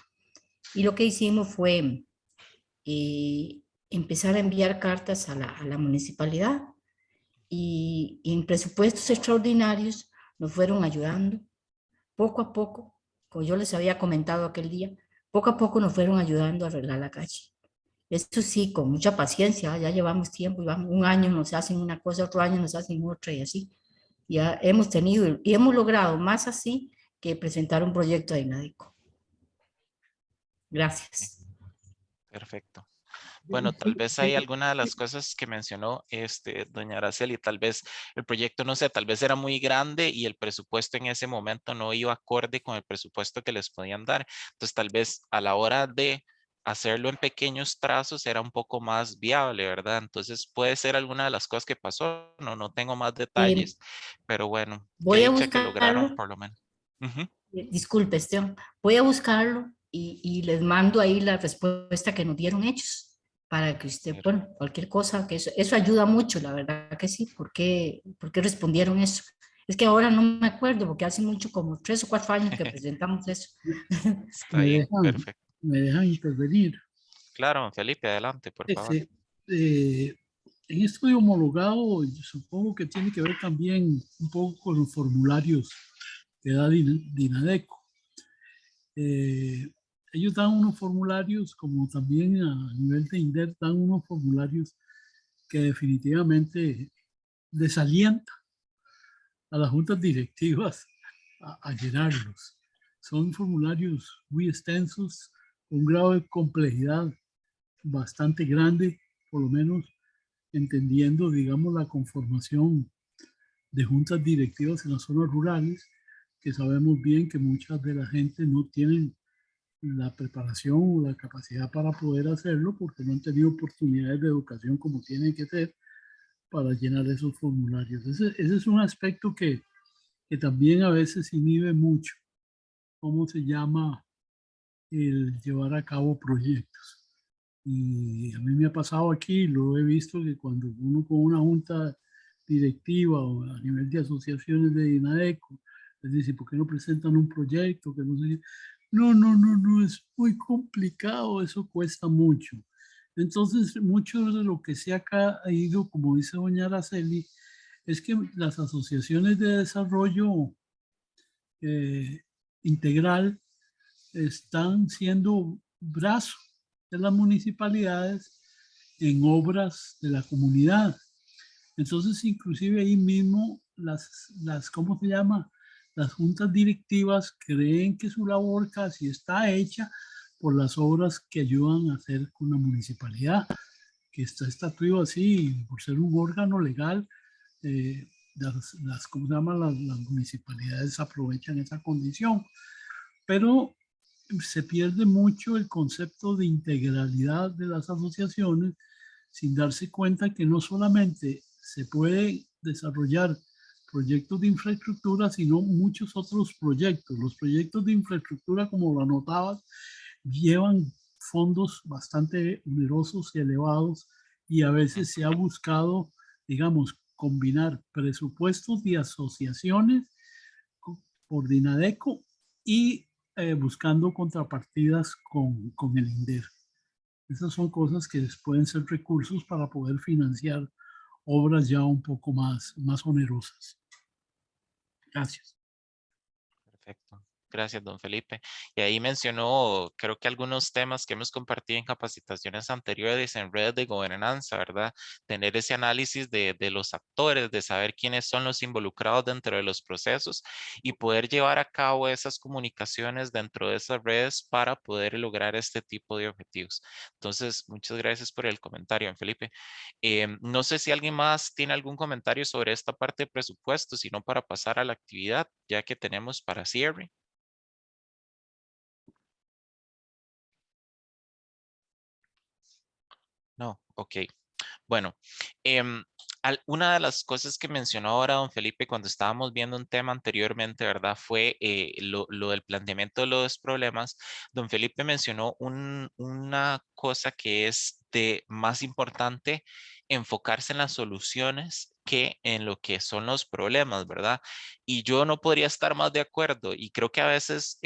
Y lo que hicimos fue empezar a enviar cartas a la municipalidad, y en presupuestos extraordinarios nos fueron ayudando poco a poco. Como yo les había comentado aquel día, poco a poco nos fueron ayudando a arreglar la calle. Esto sí, con mucha paciencia, ya llevamos tiempo, un año nos hacen una cosa, otro año nos hacen otra y así. Ya hemos tenido y hemos logrado más así que presentar un proyecto de Dinadeco. Gracias. Perfecto. Bueno, tal vez hay alguna de las cosas que mencionó doña Araceli, tal vez el proyecto, no sé, tal vez era muy grande y el presupuesto en ese momento no iba acorde con el presupuesto que les podían dar. Entonces, tal vez a la hora de hacerlo en pequeños trazos era un poco más viable, ¿verdad? Entonces, puede ser alguna de las cosas que pasó. No tengo más detalles, pero bueno, voy a dicha que lograron buscarlo. por lo menos. Disculpe, Esteban, voy a buscarlo y les mando ahí la respuesta que nos dieron ellos, para que usted, bueno, cualquier cosa, que eso ayuda mucho, la verdad que sí. ¿Por qué respondieron eso? Es que ahora no me acuerdo, porque hace mucho, como 3 o 4 años que presentamos eso. Está bien, perfecto. ¿Me dejan intervenir? Claro, Felipe, adelante, por favor. En esto de homologado, supongo que tiene que ver también un poco con los formularios que da Dinadeco. Ellos dan unos formularios, como también a nivel de INDER dan unos formularios que definitivamente desalientan a las juntas directivas a llenarlos. Son formularios muy extensos, un grado de complejidad bastante grande, por lo menos entendiendo, digamos, la conformación de juntas directivas en las zonas rurales, que sabemos bien que muchas de la gente no tienen la preparación o la capacidad para poder hacerlo, porque no han tenido oportunidades de educación como tienen que ser para llenar esos formularios. Ese es un aspecto que también a veces inhibe mucho cómo se llama el llevar a cabo proyectos. Y a mí me ha pasado aquí, lo he visto, que cuando uno con una junta directiva o a nivel de asociaciones de Dinadeco les dice, ¿por qué no presentan un proyecto? Que no sé. No, es muy complicado, eso cuesta mucho. Entonces, mucho de lo que se ha ido, como dice doña Araceli, es que las asociaciones de desarrollo integral están siendo brazo de las municipalidades en obras de la comunidad. Entonces, inclusive ahí mismo ¿cómo se llama? Las juntas directivas creen que su labor casi está hecha por las obras que ayudan a hacer con la municipalidad, que está estatuido así, por ser un órgano legal, ¿cómo se llama? Las municipalidades aprovechan esa condición, pero se pierde mucho el concepto de integralidad de las asociaciones sin darse cuenta que no solamente se puede desarrollar proyectos de infraestructura, sino muchos otros proyectos. Los proyectos de infraestructura, como lo anotabas, llevan fondos bastante onerosos y elevados, y a veces se ha buscado, digamos, combinar presupuestos de asociaciones por Dinadeco y buscando contrapartidas con el INDER. Esas son cosas que pueden ser recursos para poder financiar obras ya un poco más onerosas. Gracias. Perfecto. Gracias, don Felipe. Y ahí mencionó, creo que algunos temas que hemos compartido en capacitaciones anteriores en redes de gobernanza, ¿verdad? Tener ese análisis de los actores, de saber quiénes son los involucrados dentro de los procesos y poder llevar a cabo esas comunicaciones dentro de esas redes para poder lograr este tipo de objetivos. Entonces, muchas gracias por el comentario, don Felipe. No sé si alguien más tiene algún comentario sobre esta parte de presupuesto, sino para pasar a la actividad, ya que tenemos para cierre. No, ok. Bueno, una de las cosas que mencionó ahora don Felipe cuando estábamos viendo un tema anteriormente, ¿verdad? Fue lo del planteamiento de los problemas. Don Felipe mencionó una cosa que es de más importante enfocarse en las soluciones que en lo que son los problemas, ¿verdad? Y yo no podría estar más de acuerdo y creo que a veces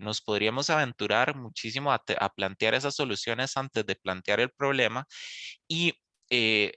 nos podríamos aventurar muchísimo a plantear esas soluciones antes de plantear el problema y eh,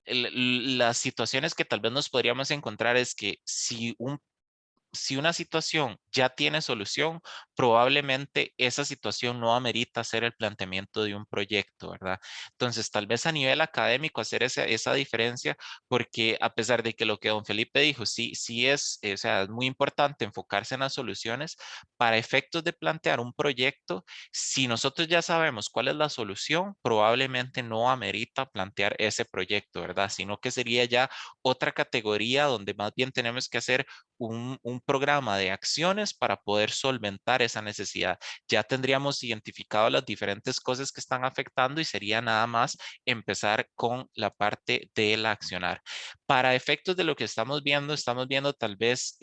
las situaciones que tal vez nos podríamos encontrar es que si una situación ya tiene solución, probablemente esa situación no amerita hacer el planteamiento de un proyecto, ¿verdad? Entonces, tal vez a nivel académico hacer esa diferencia, porque a pesar de que lo que don Felipe dijo, sí es, o sea, es muy importante enfocarse en las soluciones, para efectos de plantear un proyecto, si nosotros ya sabemos cuál es la solución, probablemente no amerita plantear ese proyecto, ¿verdad? Sino que sería ya otra categoría donde más bien tenemos que hacer un programa de acciones para poder solventar esa necesidad. Ya tendríamos identificado las diferentes cosas que están afectando y sería nada más empezar con la parte del accionar. Para efectos de lo que estamos viendo tal vez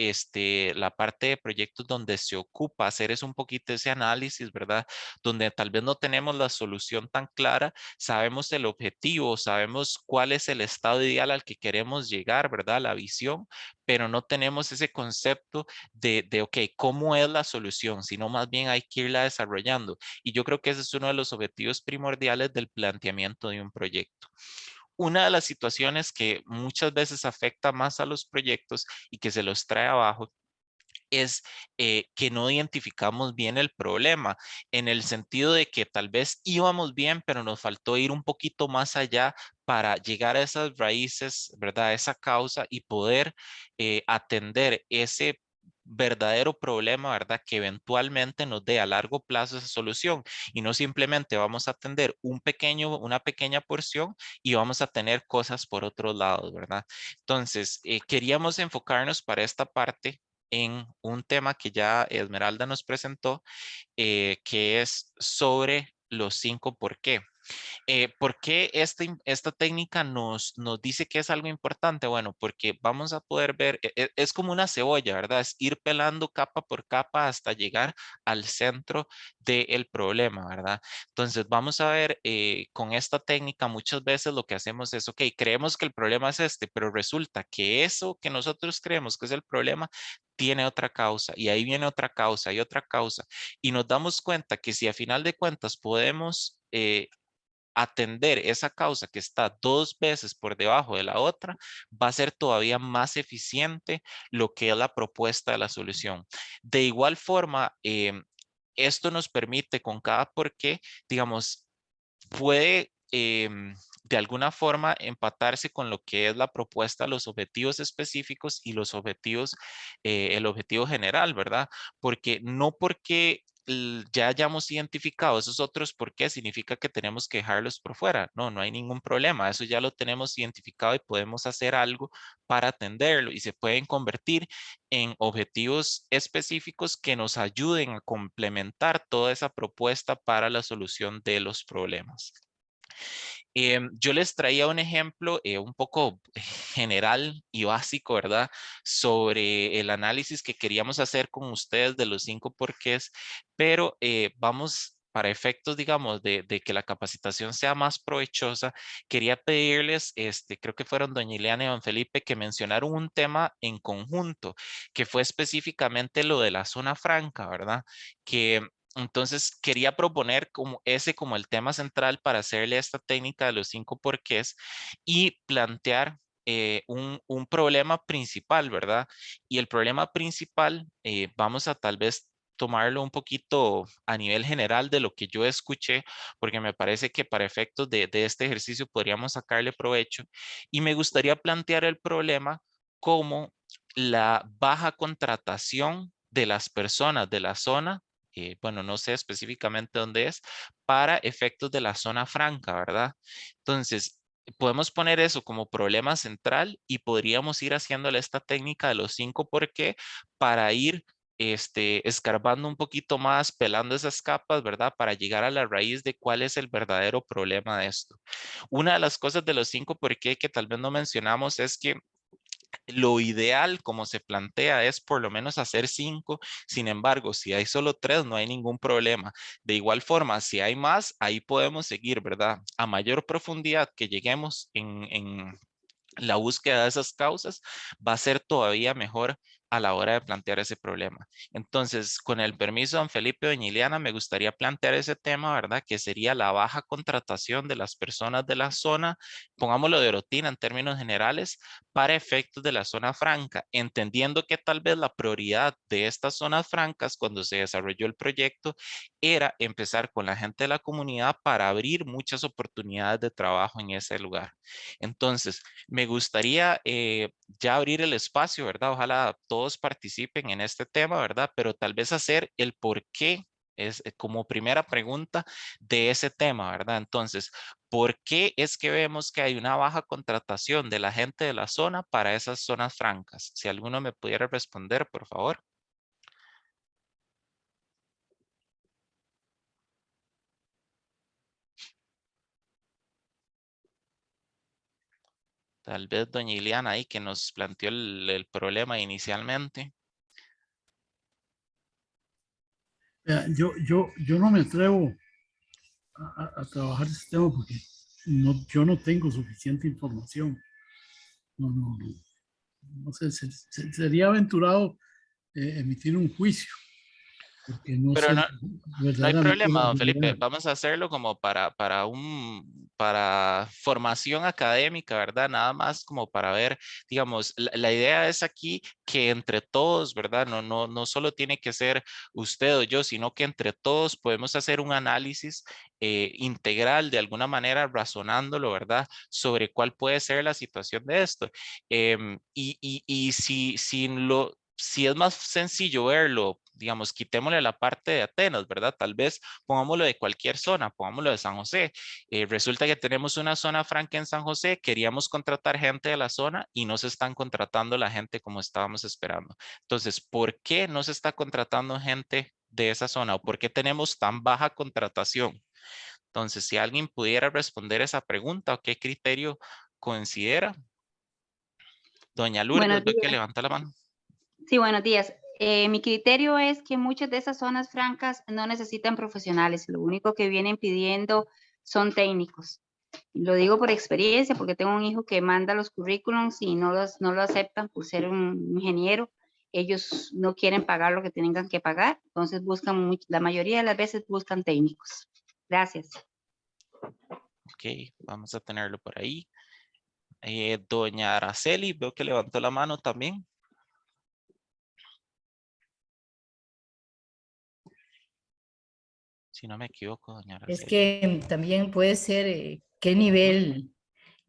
la parte de proyectos donde se ocupa hacer es un poquito ese análisis, ¿verdad? Donde tal vez no tenemos la solución tan clara, sabemos el objetivo, sabemos cuál es el estado ideal al que queremos llegar, ¿verdad? La visión, pero no tenemos ese concepto ok, ¿cómo es la solución? Sino más bien hay que irla desarrollando. Y yo creo que ese es uno de los objetivos primordiales del planteamiento de un proyecto. Una de las situaciones que muchas veces afecta más a los proyectos y que se los trae abajo es que no identificamos bien el problema, en el sentido de que tal vez íbamos bien, pero nos faltó ir un poquito más allá para llegar a esas raíces, ¿verdad? A esa causa y poder atender ese verdadero problema, ¿verdad? Que eventualmente nos dé a largo plazo esa solución y no simplemente vamos a atender una pequeña porción y vamos a tener cosas por otros lados, ¿verdad? Entonces, queríamos enfocarnos para esta parte en un tema que ya Esmeralda nos presentó, que es sobre los 5 por qué. ¿Por qué esta técnica nos dice que es algo importante? Bueno, porque vamos a poder ver, es como una cebolla, ¿verdad? Es ir pelando capa por capa hasta llegar al centro del problema, ¿verdad? Entonces, vamos a ver con esta técnica muchas veces lo que hacemos es, ok, creemos que el problema es este, pero resulta que eso que nosotros creemos que es el problema tiene otra causa y ahí viene otra causa y otra causa y nos damos cuenta que si a final de cuentas podemos atender esa causa que está 2 veces por debajo de la otra, va a ser todavía más eficiente lo que es la propuesta de la solución. De igual forma, esto nos permite con cada por qué, digamos, puede de alguna forma empatarse con lo que es la propuesta, los objetivos específicos y los objetivos, el objetivo general, ¿verdad? Porque no porque ya hayamos identificado esos otros por qué significa que tenemos que dejarlos por fuera. No, no hay ningún problema. Eso ya lo tenemos identificado y podemos hacer algo para atenderlo y se pueden convertir en objetivos específicos que nos ayuden a complementar toda esa propuesta para la solución de los problemas. Yo les traía un ejemplo un poco general y básico, ¿verdad? Sobre el análisis que queríamos hacer con ustedes de los 5 porqués, pero vamos para efectos, digamos, de que la capacitación sea más provechosa, quería pedirles, creo que fueron doña Ileana y don Felipe, que mencionaron un tema en conjunto, que fue específicamente lo de la zona franca, ¿verdad? Que entonces quería proponer como ese como el tema central para hacerle esta técnica de los 5 porqués y plantear un problema principal, ¿verdad? Y el problema principal, vamos a tal vez tomarlo un poquito a nivel general de lo que yo escuché, porque me parece que para efectos de este ejercicio podríamos sacarle provecho. Y me gustaría plantear el problema como la baja contratación de las personas de la zona, bueno, no sé específicamente dónde es, para efectos de la zona franca, ¿verdad? Entonces, podemos poner eso como problema central y podríamos ir haciéndole esta técnica de los 5 por qué para ir escarbando un poquito más, pelando esas capas, ¿verdad? Para llegar a la raíz de cuál es el verdadero problema de esto. Una de las cosas de los 5 por qué que tal vez no mencionamos es que lo ideal, como se plantea, es por lo menos hacer 5. Sin embargo, si hay solo 3, no hay ningún problema. De igual forma, si hay más, ahí podemos seguir, ¿verdad? A mayor profundidad que lleguemos en la búsqueda de esas causas, va a ser todavía mejor a la hora de plantear ese problema. Entonces, con el permiso de don Felipe y doña Ileana, me gustaría plantear ese tema, ¿verdad? Que sería la baja contratación de las personas de la zona, pongámoslo de rutina en términos generales, para efectos de la zona franca, entendiendo que tal vez la prioridad de estas zonas francas cuando se desarrolló el proyecto era empezar con la gente de la comunidad para abrir muchas oportunidades de trabajo en ese lugar. Entonces, me gustaría ya abrir el espacio, ¿verdad? Ojalá todos participen en este tema, ¿verdad? Pero tal vez hacer el por qué es como primera pregunta de ese tema, ¿verdad? Entonces, ¿por qué es que vemos que hay una baja contratación de la gente de la zona para esas zonas francas? Si alguno me pudiera responder, por favor. Tal vez doña Ileana ahí que nos planteó el problema inicialmente. Yo no me atrevo a trabajar ese tema porque yo no tengo suficiente información. No sé, sería aventurado emitir un juicio, porque no Pero sé no, no hay verdaderamente problema, la don Felipe. realidad. Vamos a hacerlo como para formación académica, ¿verdad? Nada más como para ver, digamos, la idea es aquí que entre todos, ¿verdad? No solo tiene que ser usted o yo, sino que entre todos podemos hacer un análisis integral, de alguna manera razonándolo, ¿verdad? Sobre cuál puede ser la situación de esto. Y si es más sencillo verlo, digamos, quitémosle la parte de Atenas, ¿verdad? Tal vez pongámoslo de cualquier zona, pongámoslo de San José. Resulta que tenemos una zona franca en San José, queríamos contratar gente de la zona y no se están contratando la gente como estábamos esperando. Entonces, ¿por qué no se está contratando gente de esa zona o por qué tenemos tan baja contratación? Entonces, si alguien pudiera responder esa pregunta o qué criterio considera. Doña Lourdes, Buenos veo que días. levanta la mano. Sí, buenos días. Mi criterio es que muchas de esas zonas francas no necesitan profesionales. Lo único que vienen pidiendo son técnicos. Lo digo por experiencia, porque tengo un hijo que manda los currículums y no lo aceptan por ser un ingeniero. Ellos no quieren pagar lo que tengan que pagar, entonces la mayoría de las veces buscan técnicos. Gracias. Ok, vamos a tenerlo por ahí. Doña Araceli, veo que levantó la mano también. Si no me equivoco, doña Araceli. Es que también puede ser qué nivel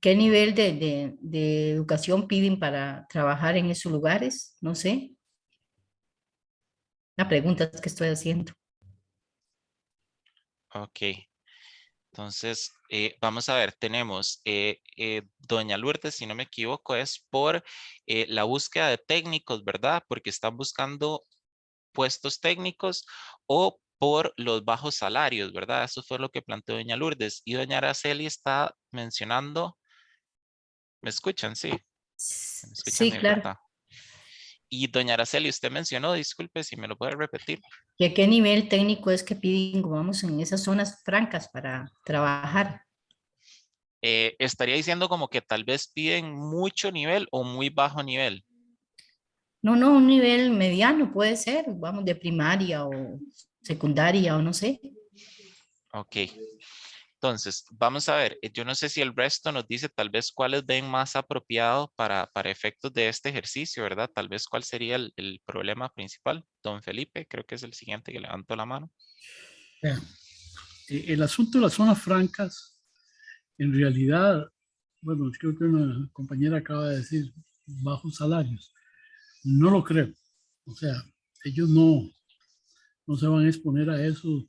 ¿Qué nivel de educación piden para trabajar en esos lugares? No sé. La pregunta que estoy haciendo. Ok. Entonces, vamos a ver, tenemos doña Lourdes, si no me equivoco, es por la búsqueda de técnicos, ¿verdad? Porque están buscando puestos técnicos o por los bajos salarios, ¿verdad? Eso fue lo que planteó doña Lourdes. Y doña Araceli está mencionando, ¿me escuchan? Sí, me escuchan Sí, bien, claro. ¿verdad? Y doña Araceli, usted mencionó, disculpe si me lo puede repetir. ¿Y a qué nivel técnico es que piden, vamos, en esas zonas francas para trabajar? Estaría diciendo como que tal vez piden mucho nivel o muy bajo nivel. No, no, un nivel mediano puede ser, vamos, de primaria o secundaria o no sé. Ok. Entonces, vamos a ver, yo no sé si el resto nos dice tal vez cuáles ven más apropiado para efectos de este ejercicio, ¿verdad? Tal vez cuál sería el problema principal. Don Felipe, creo que es el siguiente que levantó la mano. Vean, el asunto de las zonas francas, en realidad, bueno, creo que una compañera acaba de decir bajos salarios. No lo creo. O sea, ellos no se van a exponer a eso,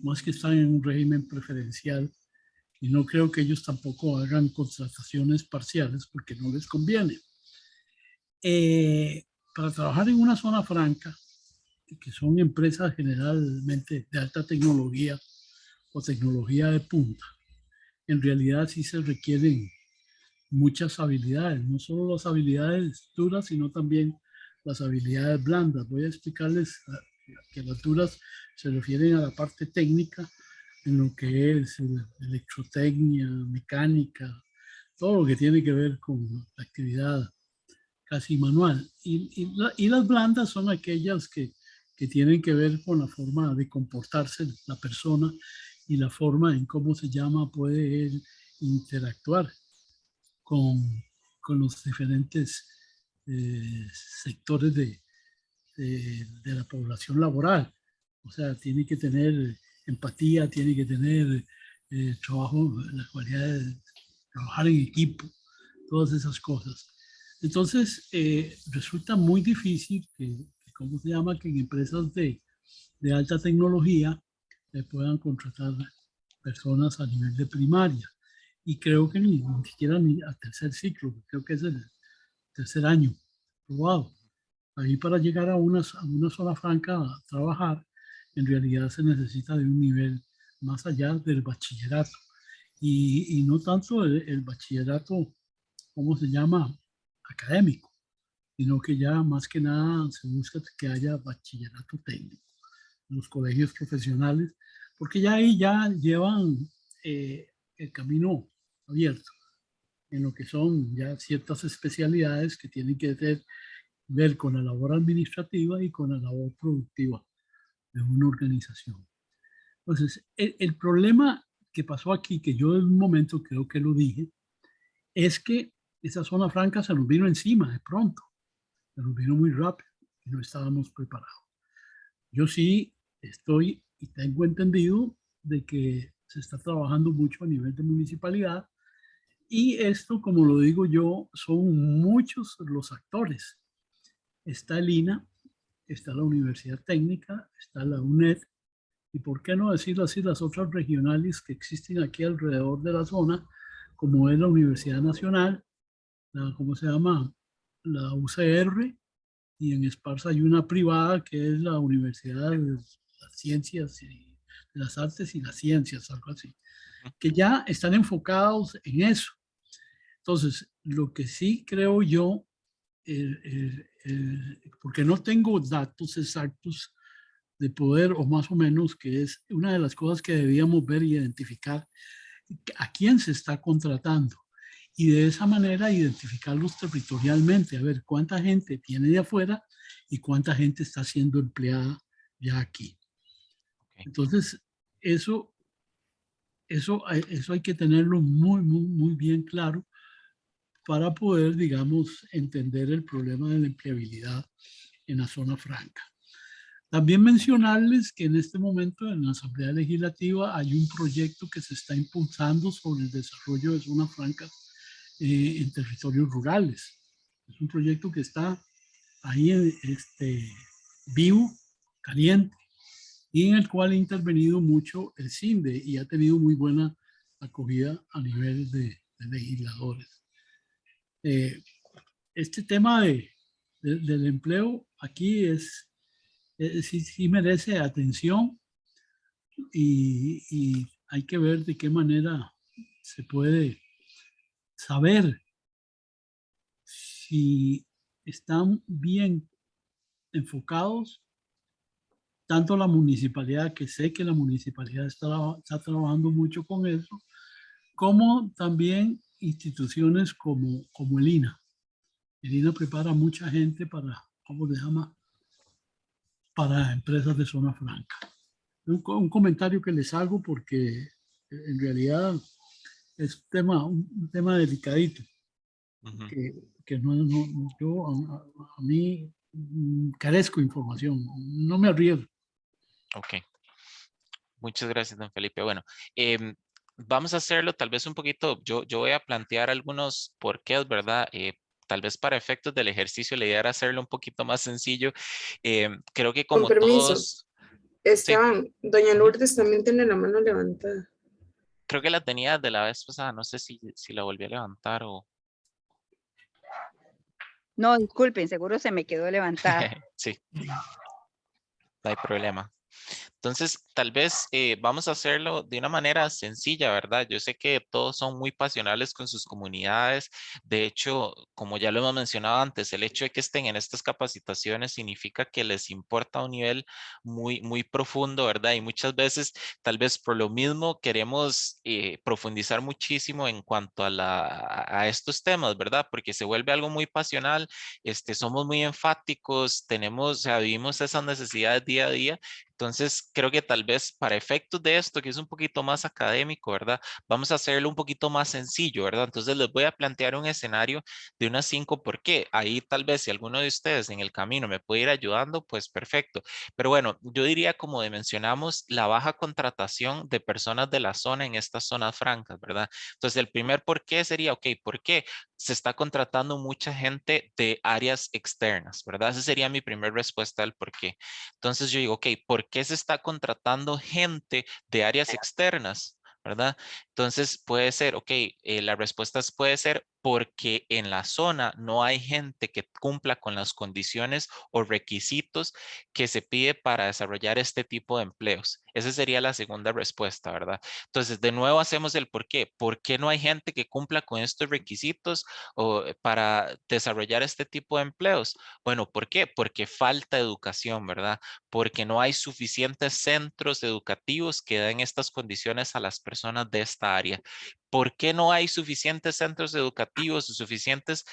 más que están en un régimen preferencial. Y no creo que ellos tampoco hagan contrataciones parciales porque no les conviene. Para trabajar en una zona franca, que son empresas generalmente de alta tecnología o tecnología de punta, en realidad sí se requieren muchas habilidades, no solo las habilidades duras, sino también las habilidades blandas. Voy a explicarles que las duras se refieren a la parte técnica, en lo que es electrotecnia, mecánica, todo lo que tiene que ver con la actividad casi manual. Y las blandas son aquellas que tienen que ver con la forma de comportarse la persona y la forma en cómo se llama, puede él interactuar con los diferentes sectores de la población laboral. O sea, tiene que tener empatía, tiene que tener trabajo, la cualidad de trabajar en equipo, todas esas cosas. Entonces, resulta muy difícil ¿cómo se llama? Que en empresas de alta tecnología puedan contratar personas a nivel de primaria. Y creo que ni siquiera ni al tercer ciclo, creo que es el tercer año probado. Ahí para llegar a una zona franca a trabajar, en realidad se necesita de un nivel más allá del bachillerato. Y no tanto el bachillerato, ¿cómo se llama? Académico, sino que ya más que nada se busca que haya bachillerato técnico en los colegios profesionales, porque ya ahí ya llevan el camino abierto en lo que son ya ciertas especialidades que tienen que ver con la labor administrativa y con la labor productiva de una organización. Entonces, el problema que pasó aquí, que yo en un momento creo que lo dije, es que esa zona franca se nos vino encima de pronto, se nos vino muy rápido y no estábamos preparados. Yo sí estoy y tengo entendido de que se está trabajando mucho a nivel de municipalidad y esto, como lo digo yo, son muchos los actores. Está el INA, está la Universidad Técnica, está la UNED, y por qué no decirlo así, las otras regionales que existen aquí alrededor de la zona, como es la Universidad Nacional, ¿cómo se llama? La UCR, y en Esparza hay una privada que es la Universidad de las Ciencias y de las Artes y las Ciencias, algo así, que ya están enfocados en eso. Entonces, lo que sí creo yo, porque no tengo datos exactos de poder, o más o menos, que es una de las cosas que debíamos ver y identificar a quién se está contratando. Y de esa manera identificarlos territorialmente, a ver cuánta gente viene de afuera y cuánta gente está siendo empleada ya aquí. Entonces, eso hay que tenerlo muy bien claro para poder, digamos, entender el problema de la empleabilidad en la zona franca. También mencionarles que en este momento en la Asamblea Legislativa hay un proyecto que se está impulsando sobre el desarrollo de zonas francas en territorios rurales. Es un proyecto que está ahí vivo, caliente, y en el cual ha intervenido mucho el CINDE y ha tenido muy buena acogida a nivel de legisladores. Este tema del empleo aquí sí merece atención y hay que ver de qué manera se puede saber si están bien enfocados, tanto la municipalidad, que sé que la municipalidad está trabajando mucho con eso, como también instituciones como el INA. El INA prepara mucha gente para, ¿cómo se llama? Para empresas de zona franca. Un comentario que les hago porque en realidad es un tema delicadito. Ujú. Que yo a mí carezco de información, no me arriesgo. Ok. Muchas gracias, don Felipe. Bueno, vamos a hacerlo tal vez un poquito, yo voy a plantear algunos porqués, ¿verdad? Tal vez para efectos del ejercicio la idea era hacerlo un poquito más sencillo. Creo que Con como permiso, todos, sí, Esteban, doña ujú, Lourdes también tiene la mano levantada. creo que la tenía de la vez pasada, no sé si la volví a levantar o... No, disculpen, seguro se me quedó levantada. Sí, no hay problema. Entonces, tal vez vamos a hacerlo de una manera sencilla, ¿verdad? Yo sé que todos son muy pasionales con sus comunidades. De hecho, como ya lo hemos mencionado antes, el hecho de que estén en estas capacitaciones significa que les importa a un nivel muy profundo, ¿verdad? Y muchas veces, tal vez por lo mismo, queremos profundizar muchísimo en cuanto a estos temas, ¿verdad? Porque se vuelve algo muy pasional, somos muy enfáticos, o sea, vivimos esas necesidades día a día. Entonces, creo que tal vez para efectos de esto, que es un poquito más académico, ¿verdad? Vamos a hacerlo un poquito más sencillo, ¿verdad? Entonces, les voy a plantear un escenario de unas 5 por qué. Ahí tal vez si alguno de ustedes en el camino me puede ir ayudando, pues perfecto. Pero bueno, yo diría, como mencionamos, la baja contratación de personas de la zona en estas zonas francas, ¿verdad? Entonces, el primer por qué sería, ok, ¿por qué se está contratando mucha gente de áreas externas, ¿verdad? Esa sería mi primera respuesta al por qué. Entonces yo digo, ok, ¿por qué se está contratando gente de áreas externas? ¿Verdad? Entonces puede ser, ok, la respuesta puede ser porque en la zona no hay gente que cumpla con las condiciones o requisitos que se pide para desarrollar este tipo de empleos. Esa sería la segunda respuesta, ¿verdad? Entonces, de nuevo hacemos el por qué. ¿Por qué no hay gente que cumpla con estos requisitos o para desarrollar este tipo de empleos? Bueno, ¿por qué? Porque falta educación, ¿verdad? Porque no hay suficientes centros educativos que den estas condiciones a las personas de esta área. ¿Por qué no hay suficientes centros educativos o suficientes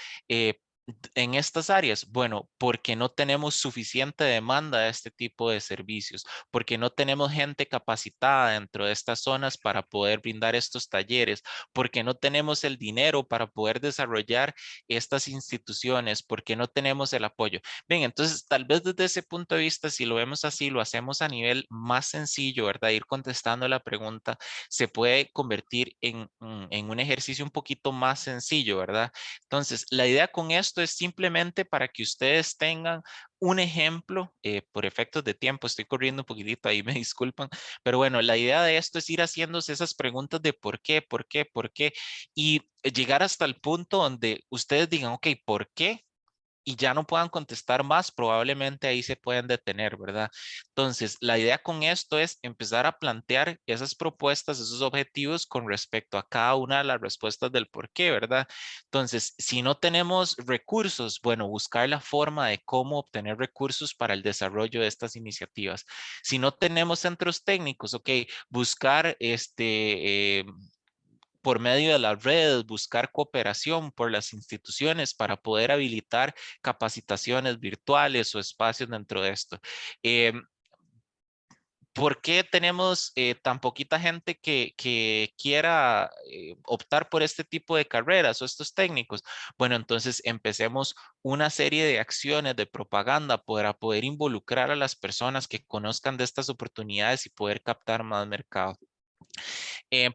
en estas áreas? Bueno, porque no tenemos suficiente demanda de este tipo de servicios, porque no tenemos gente capacitada dentro de estas zonas para poder brindar estos talleres, porque no tenemos el dinero para poder desarrollar estas instituciones, porque no tenemos el apoyo. Bien, entonces tal vez desde ese punto de vista, si lo vemos así, lo hacemos a nivel más sencillo, ¿verdad? Ir contestando la pregunta se puede convertir en un ejercicio un poquito más sencillo, ¿verdad? Entonces, la idea con esto es simplemente para que ustedes tengan un ejemplo, por efectos de tiempo, estoy corriendo un poquitito, ahí me disculpan, pero bueno, la idea de esto es ir haciéndose esas preguntas de por qué, por qué, por qué, y llegar hasta el punto donde ustedes digan, ok, ¿por qué? Y ya no puedan contestar más, probablemente ahí se pueden detener, ¿verdad? Entonces, la idea con esto es empezar a plantear esas propuestas, esos objetivos con respecto a cada una de las respuestas del por qué, ¿verdad? Entonces, si no tenemos recursos, bueno, buscar la forma de cómo obtener recursos para el desarrollo de estas iniciativas. Si no tenemos centros técnicos, ok, buscar por medio de las redes, buscar cooperación por las instituciones para poder habilitar capacitaciones virtuales o espacios dentro de esto. ¿Por qué tenemos tan poquita gente que quiera optar por este tipo de carreras o estos técnicos? Bueno, entonces empecemos una serie de acciones de propaganda para poder involucrar a las personas que conozcan de estas oportunidades y poder captar más mercado.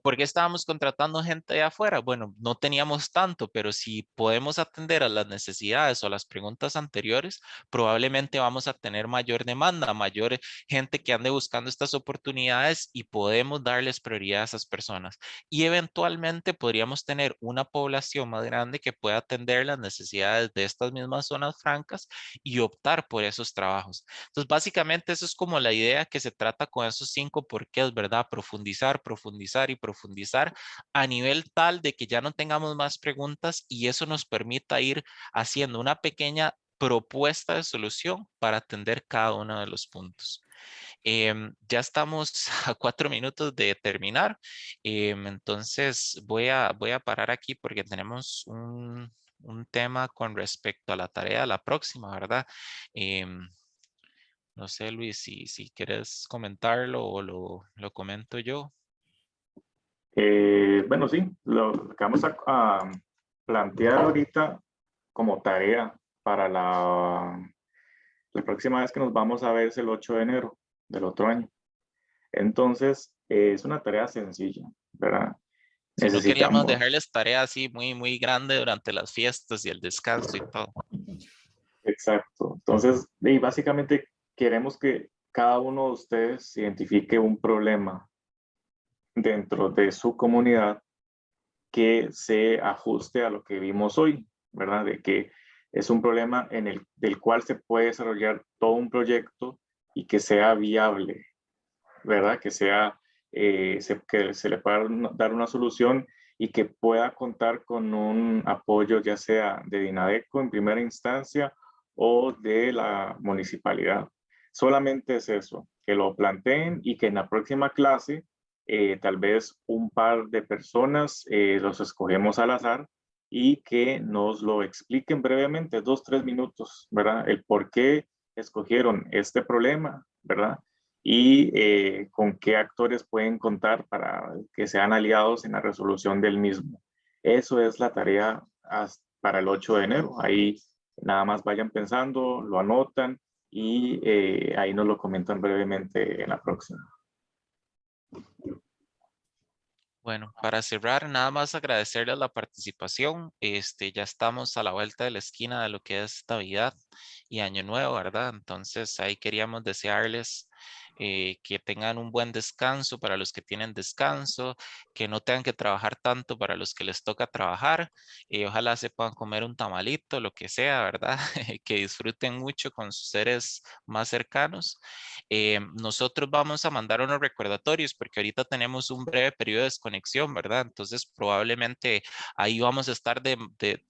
¿Por qué estábamos contratando gente de afuera? Bueno, no teníamos tanto, pero si podemos atender a las necesidades o a las preguntas anteriores, probablemente vamos a tener mayor demanda, mayor gente que ande buscando estas oportunidades y podemos darles prioridad a esas personas. Y eventualmente podríamos tener una población más grande que pueda atender las necesidades de estas mismas zonas francas y optar por esos trabajos. Entonces, básicamente eso es como la idea que se trata con esos 5 porqués, ¿verdad? Profundizar, profundizar y profundizar a nivel tal de que ya no tengamos más preguntas y eso nos permita ir haciendo una pequeña propuesta de solución para atender cada uno de los puntos. Ya estamos a 4 minutos de terminar, entonces voy a parar aquí porque tenemos un tema con respecto a la tarea de la próxima, ¿verdad? No sé, Luis, si quieres comentarlo o lo comento yo. Bueno, sí, lo que vamos a plantear ahorita como tarea para la próxima vez que nos vamos a ver es el 8 de enero del otro año. Entonces, es una tarea sencilla, ¿verdad? Si no queríamos Necesitamos, dejarles tarea así muy grande durante las fiestas y el descanso y todo. exacto. Entonces, y básicamente queremos que cada uno de ustedes identifique un problema dentro de su comunidad que se ajuste a lo que vimos hoy, ¿verdad? De que es un problema del cual se puede desarrollar todo un proyecto y que sea viable, ¿verdad? Que que se le pueda dar una solución y que pueda contar con un apoyo ya sea de Dinadeco en primera instancia o de la municipalidad. Solamente es eso, que lo planteen y que en la próxima clase tal vez un par de personas los escogemos al azar y que nos lo expliquen brevemente, 2-3 minutos, ¿verdad? El por qué escogieron este problema, ¿verdad? Y con qué actores pueden contar para que sean aliados en la resolución del mismo. Eso es la tarea para el 8 de enero. Ahí nada más vayan pensando, lo anotan y ahí nos lo comentan brevemente en la próxima. Bueno, para cerrar, nada más agradecerles la participación. Ya estamos a la vuelta de la esquina de lo que es Navidad y Año Nuevo, ¿verdad? Entonces ahí queríamos desearles que tengan un buen descanso para los que tienen descanso, que no tengan que trabajar tanto para los que les toca trabajar. Ojalá se puedan comer un tamalito, lo que sea, ¿verdad? Que disfruten mucho con sus seres más cercanos. Nosotros vamos a mandar unos recordatorios porque ahorita tenemos un breve periodo de desconexión, ¿verdad? Entonces probablemente ahí vamos a estar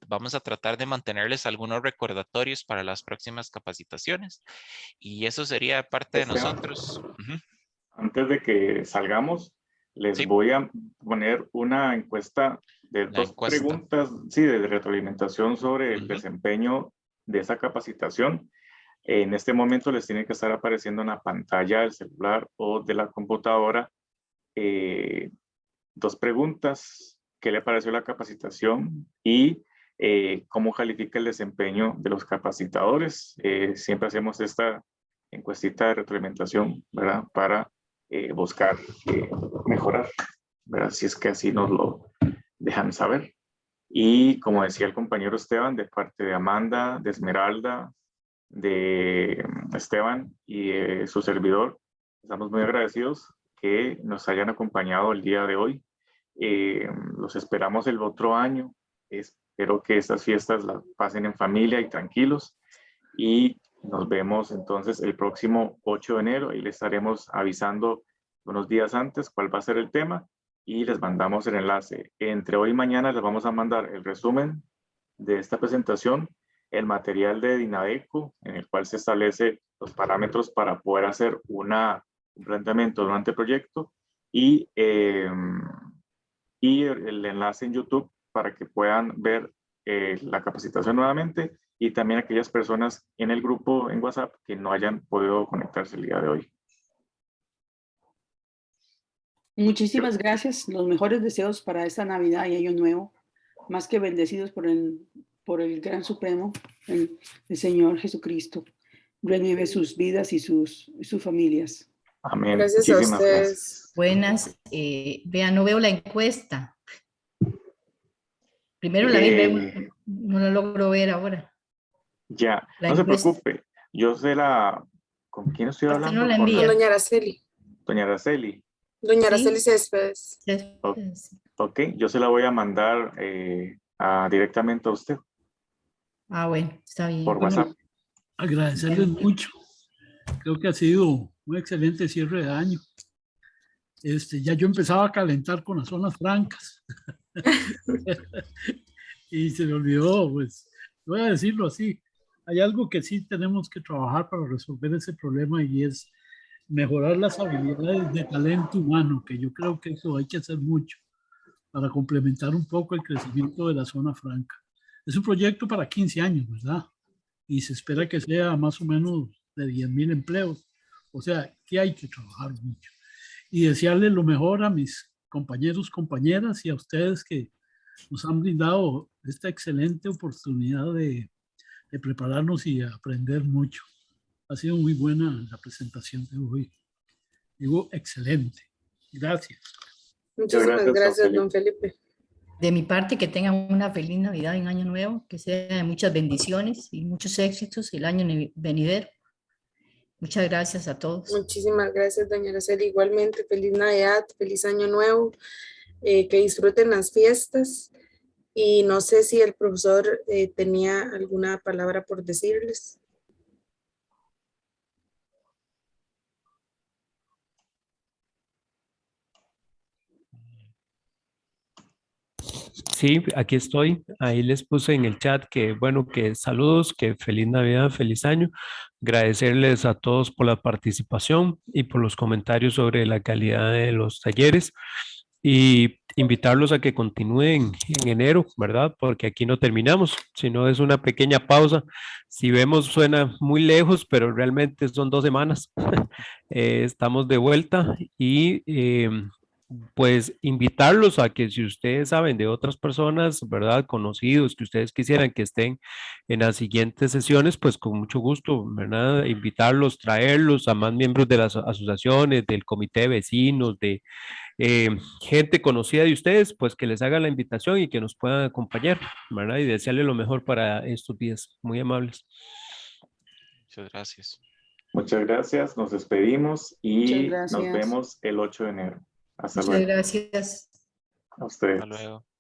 vamos a tratar de mantenerles algunos recordatorios para las próximas capacitaciones. Y eso sería de parte de nosotros. Antes de que salgamos, les Sí. voy a poner una encuesta de La 2 encuesta. preguntas, sí, de retroalimentación sobre el desempeño de esa capacitación. En este momento les tiene que estar apareciendo en la pantalla del celular o de la computadora 2 preguntas. ¿Qué le pareció la capacitación? Y cómo califica el desempeño de los capacitadores. Siempre hacemos esta encuestita de retroalimentación, ¿verdad? Para buscar mejorar, ¿verdad? Si es que así nos lo dejan saber. Y como decía el compañero Esteban, de parte de Amanda, de Esmeralda, de Esteban y su servidor, estamos muy agradecidos que nos hayan acompañado el día de hoy. Los esperamos el otro año. Espero que estas fiestas las pasen en familia y tranquilos. Y nos vemos entonces el próximo 8 de enero y les estaremos avisando unos días antes cuál va a ser el tema y les mandamos el enlace. Entre hoy y mañana les vamos a mandar el resumen de esta presentación, el material de Dinadeco, en el cual se establece los parámetros para poder hacer un planteamiento de un anteproyecto y el enlace en YouTube para que puedan ver la capacitación nuevamente y también aquellas personas en el grupo en WhatsApp que no hayan podido conectarse el día de hoy. Muchísimas gracias. Los mejores deseos para esta Navidad y Año Nuevo, más que bendecidos por el Gran Supremo, el Señor Jesucristo. Renueve sus vidas y sus familias. Amén. Gracias a Muchísimas ustedes. gracias. Buenas. Vean, no veo la encuesta. Primero la vi, luego no la logro ver ahora. Ya, La no se encuesta. preocupe. Yo sé ¿con quién estoy Hasta hablando? no la Con envía. Con doña Araceli. doña Araceli. Doña Sí. Araceli Céspedes. Ok, yo se la voy a mandar directamente a usted Ah, bueno, está bien. por Bueno, WhatsApp. Agradecerles mucho. Creo que ha sido un excelente cierre de año. Ya yo empezaba a calentar con las zonas francas. Y se me olvidó, pues, voy a decirlo así. Hay algo que sí tenemos que trabajar para resolver ese problema y es mejorar las habilidades de talento humano, que yo creo que eso hay que hacer mucho para complementar un poco el crecimiento de la zona franca. Es un proyecto para 15 años, ¿verdad? Y se espera que sea más o menos de 10,000 empleos. O sea, que hay que trabajar mucho. Y desearle lo mejor a mis compañeros, compañeras y a ustedes que nos han brindado esta excelente oportunidad de prepararnos y aprender mucho. Ha sido muy buena la presentación de hoy. Digo, excelente. Gracias. Muchísimas gracias, don Felipe. de mi parte, que tengan una feliz Navidad y un año nuevo, que sea de muchas bendiciones y muchos éxitos el año venidero. Muchas gracias a todos. Muchísimas gracias, doña Araceli. Igualmente, feliz Navidad, feliz año nuevo, que disfruten las fiestas. Y no sé si el profesor tenía alguna palabra por decirles. Sí, aquí estoy. Ahí les puse en el chat que, bueno, que saludos, que feliz Navidad, feliz año. Agradecerles a todos por la participación y por los comentarios sobre la calidad de los talleres y invitarlos a que continúen en enero, ¿verdad? Porque aquí no terminamos, sino es una pequeña pausa. Si vemos, suena muy lejos, pero realmente son 2 semanas. Estamos de vuelta y pues invitarlos a que si ustedes saben de otras personas, ¿verdad? Conocidos que ustedes quisieran que estén en las siguientes sesiones, pues con mucho gusto, ¿verdad? Invitarlos, traerlos a más miembros de las asociaciones, del comité de vecinos, de gente conocida de ustedes, pues que les haga la invitación y que nos puedan acompañar, ¿verdad? Y desearle lo mejor para estos días. Muy amables. Muchas gracias. Muchas gracias, nos despedimos y Muchas nos gracias. vemos el 8 de enero. Hasta Muchas luego. gracias. A ustedes. Hasta luego.